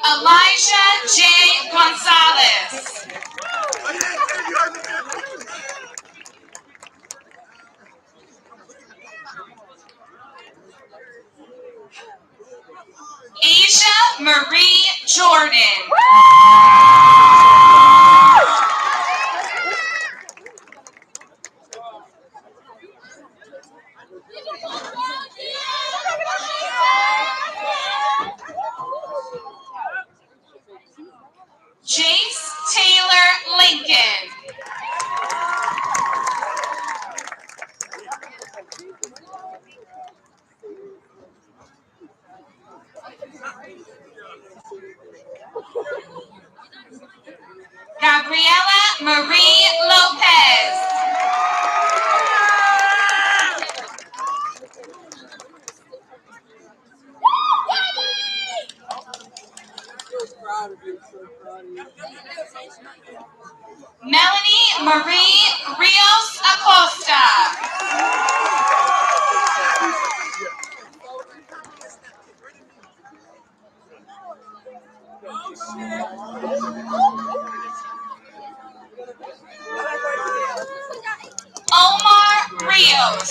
Elijah J. Gonzalez. Asia Marie Jordan. Jace Taylor Lincoln. Gabriela Marie Lopez. Melanie Marie Rios Acosta. Omar Rios.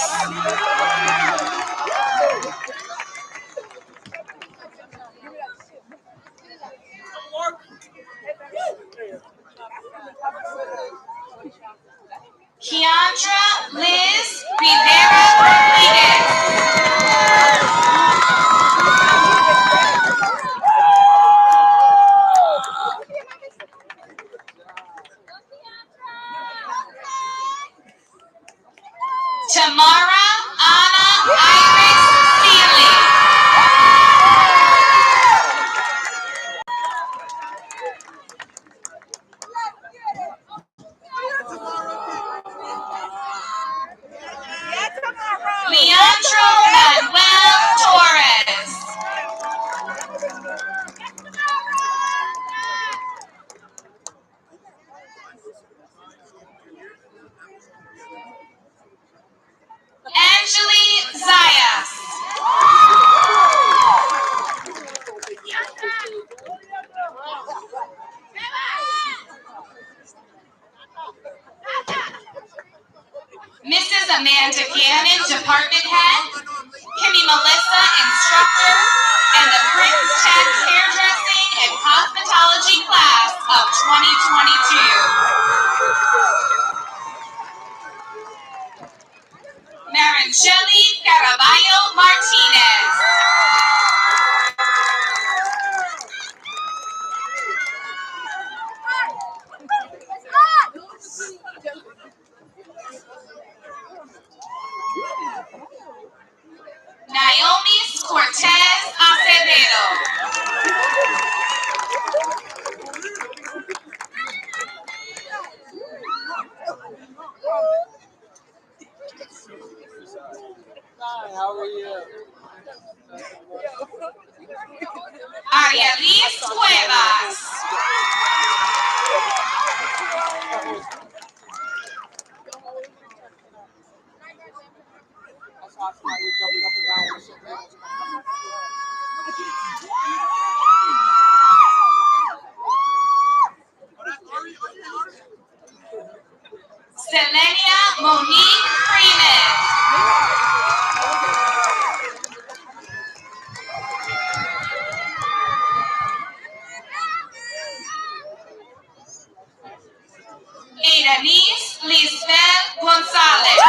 Keandra Liz Rivera Rodriguez. Tamara Anna Iris Seeley. Leandro Manuel Torres. Angeli Zayas. Mrs. Amanda Gannon, Department Head. Kimmy Melissa, Instructor. And the Prince Tech Hairdressing and Cosmetology Class of 2022. Marangeli Caraballo Martinez. Naomi Cortez Acevedo. Arialis Cuevas. Selenia Monique Freeman. Adanise Lisbeth Gonzalez.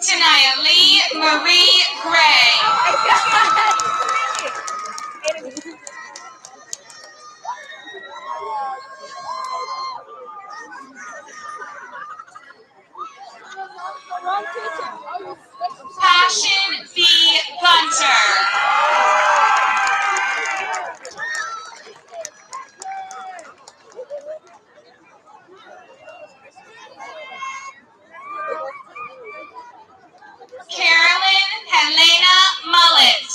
Tanaya Lee Marie Gray. Passion B. Gunter. Carolyn Helena Mullet.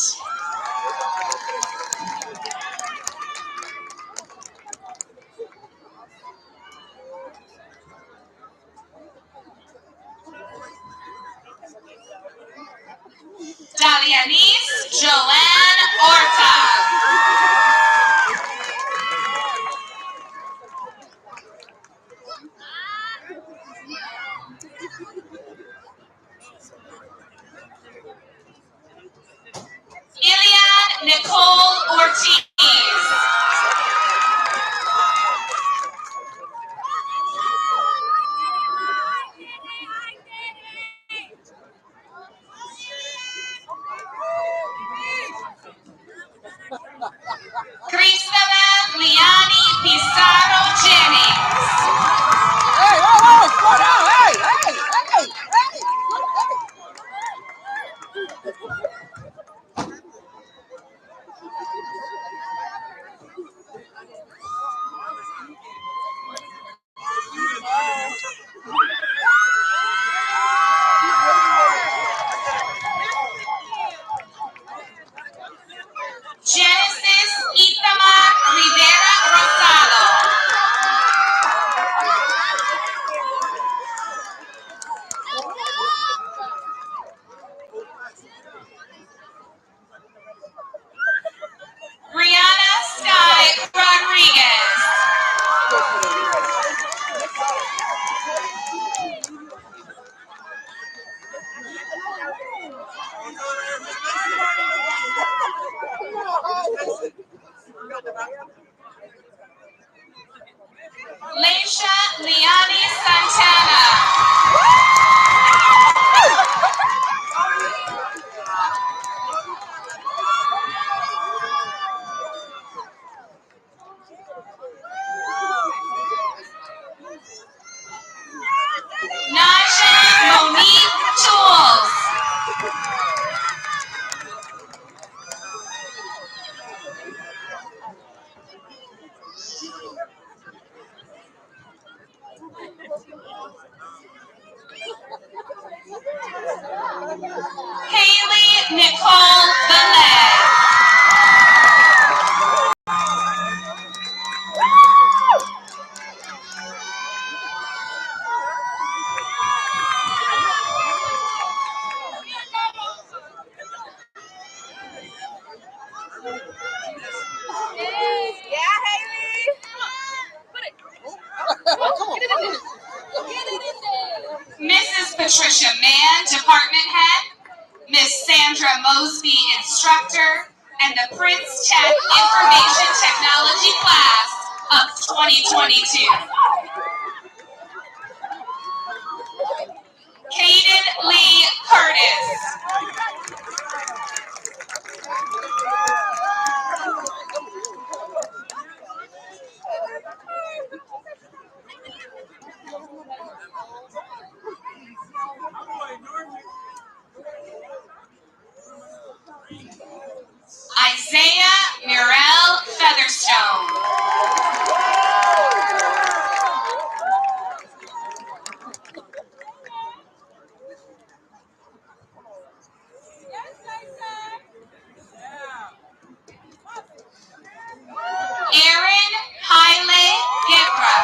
Dalianise Joanne Orta. Leisha Liani Santana. Naja Monique Tools. Haley Nicole Velez. Mrs. Patricia Mann, Department Head. Miss Sandra Mosby, Instructor, and the Prince Tech Information Technology Class of 2022. Kaden Lee Curtis. Isaiah Murrell Featherstone. Aaron Haile Gebra.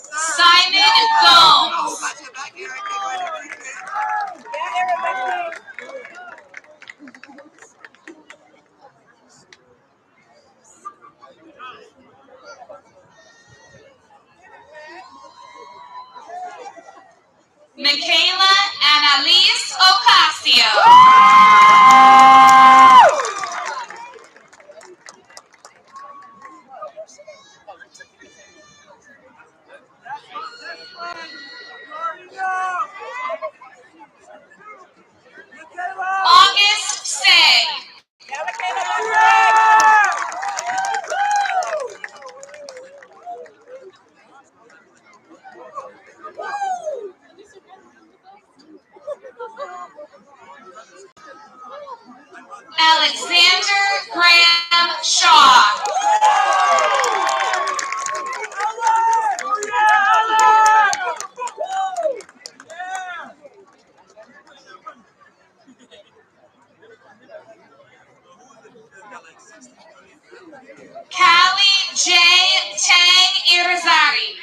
Simon Gomes. Michaela Annalise Ocasio. August Say. Alexander Graham Shaw. Callie J. Tang Irizarry.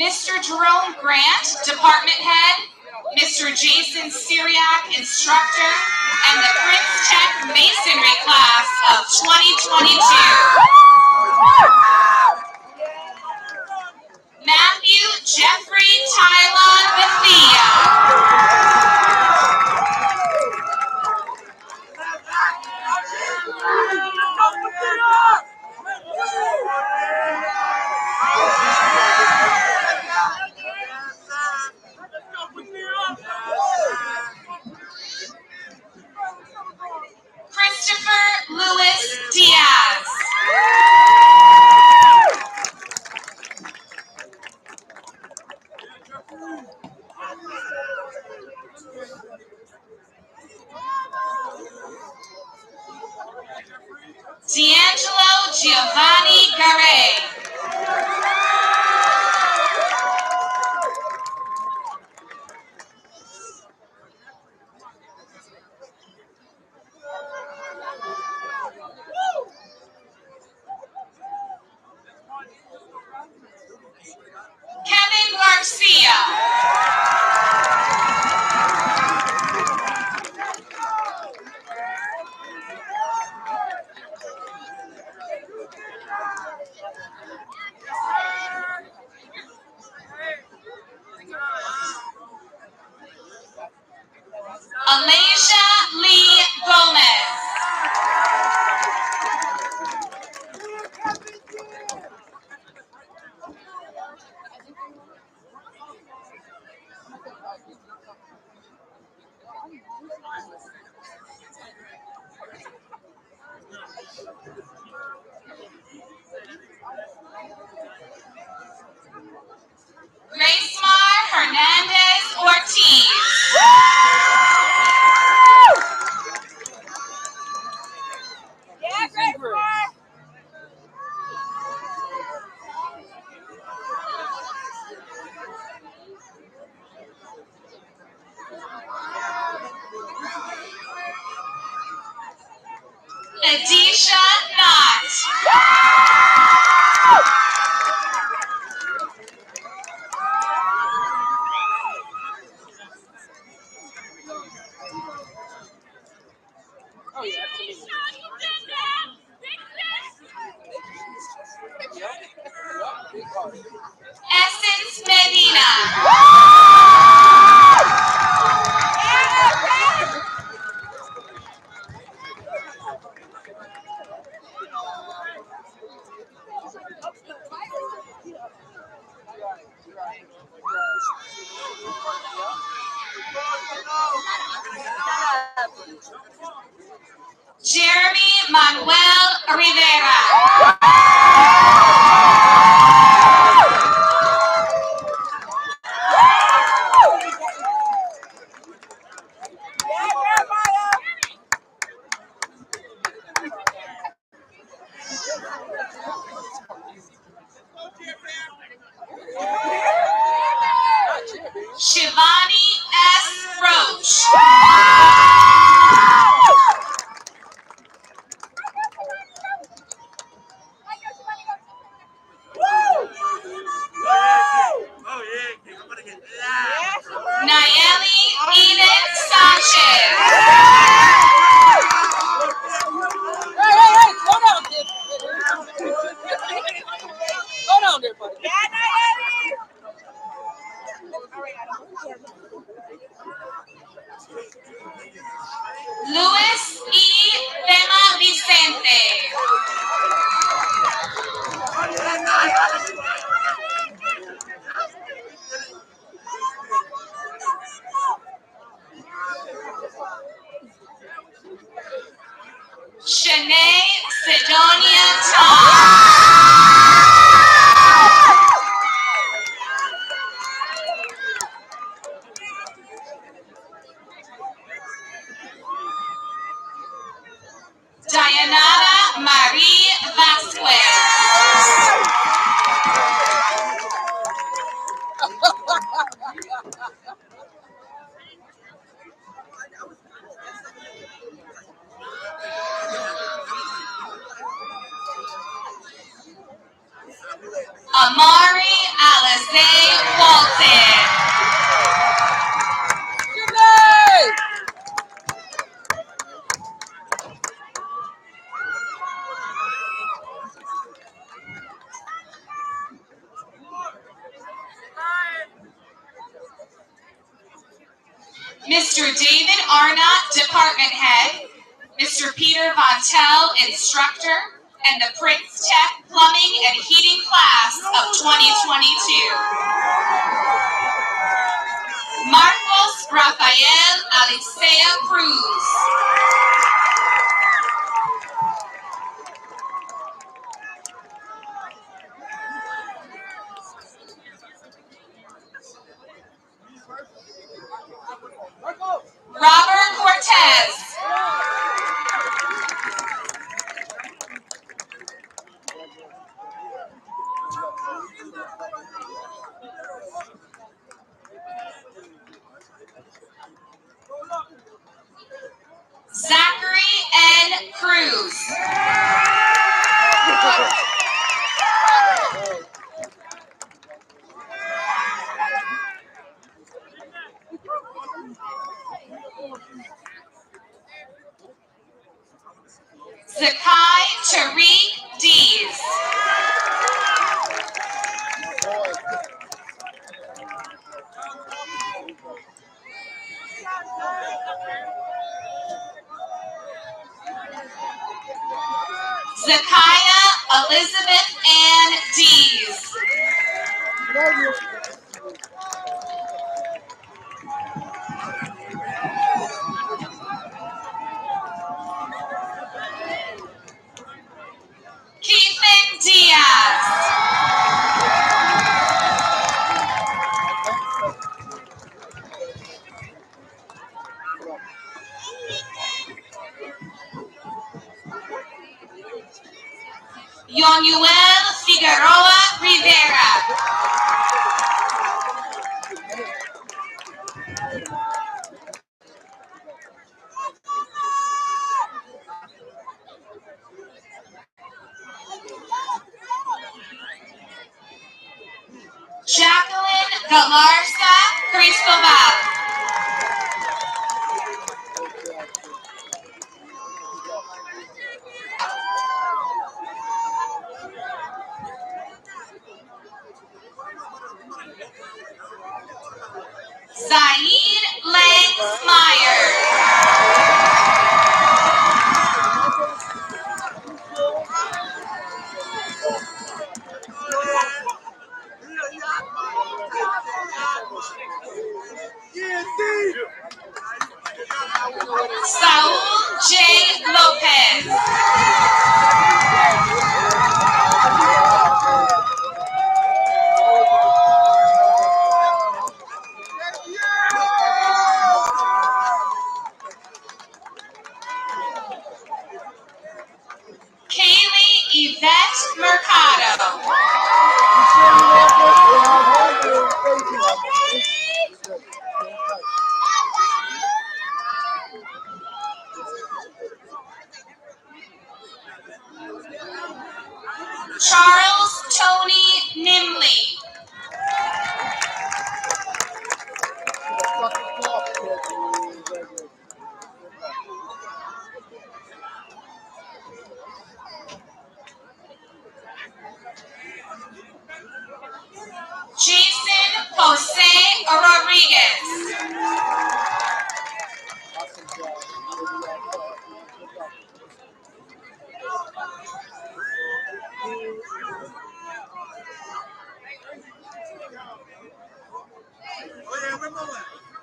Mr. Jerome Grant, Department Head. Mr. Jason Syriac, Instructor, and the Prince Tech Masonry Class of 2022. Matthew Jeffrey Tyler Bethia. Christopher Lewis Diaz. Essence Medina. Jeremy Manuel Rivera. Shivani S. Roach. Nayeli Eden Sanchez. Luis E. Tema Vicente. Shanae Sidonia Tom. Dayanara Marie Vasquez. Amari Alize Walton. Mr. David Arnott, Department Head, Mr. Peter Vontel, Instructor, and the Prince Tech Plumbing and Heating Class of 2022. Marcos Rafael Alicea Cruz. Robert Cortez. Zachary N. Cruz. Zakai Tariq Dees. Zakiya Elizabeth Ann Dees. Keithan Diaz. Yonuel Figueroa Rivera. Jacqueline Galarza Cristobal. Zaid Langsmeyer. Saul J. Lopez. Kaylee Yvette Mercado. Charles Tony Nimley. Jason Jose Rodriguez.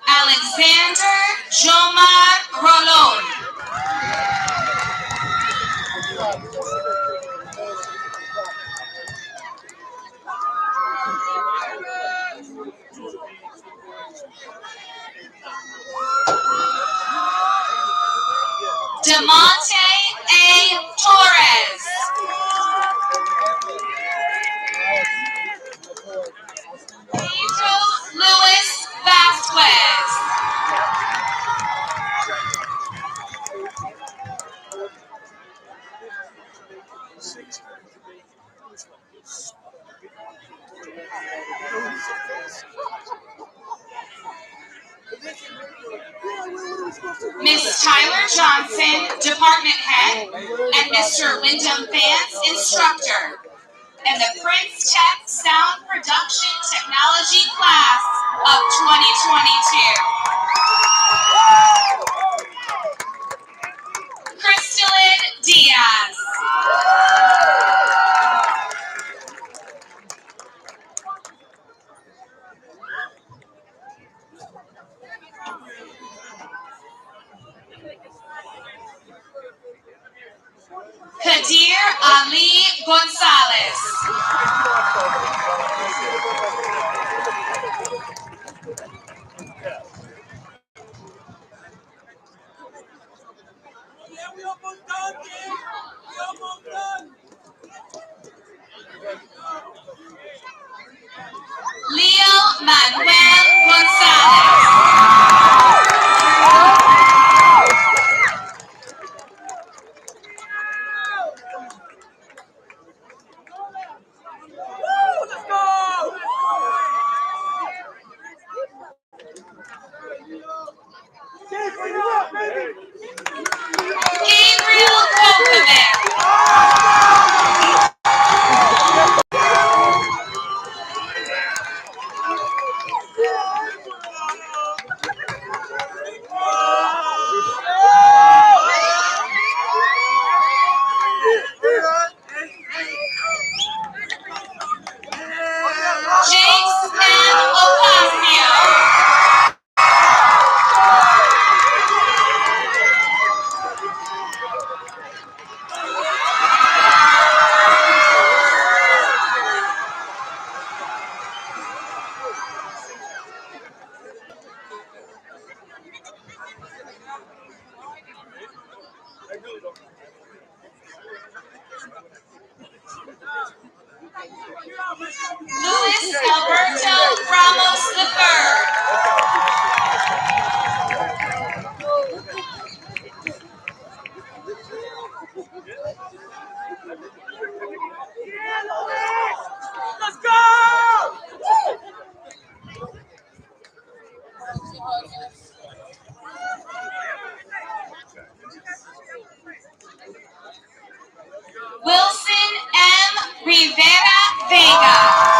Alexander Jomar Rolon. Demonte A. Torres. Pedro Luis Vasquez. Miss Tyler Johnson, Department Head, and Mr. Wyndham Vance, Instructor, and the Prince Tech Sound Production Technology class of 2022. Crystalline Diaz. Kadir Ali Gonzalez. Leo Manuel Gonzalez. Gabriel Kokovic. Jason Ocasio. Luis Alberto Ramos III. Let's go! Wilson M. Rivera Vega.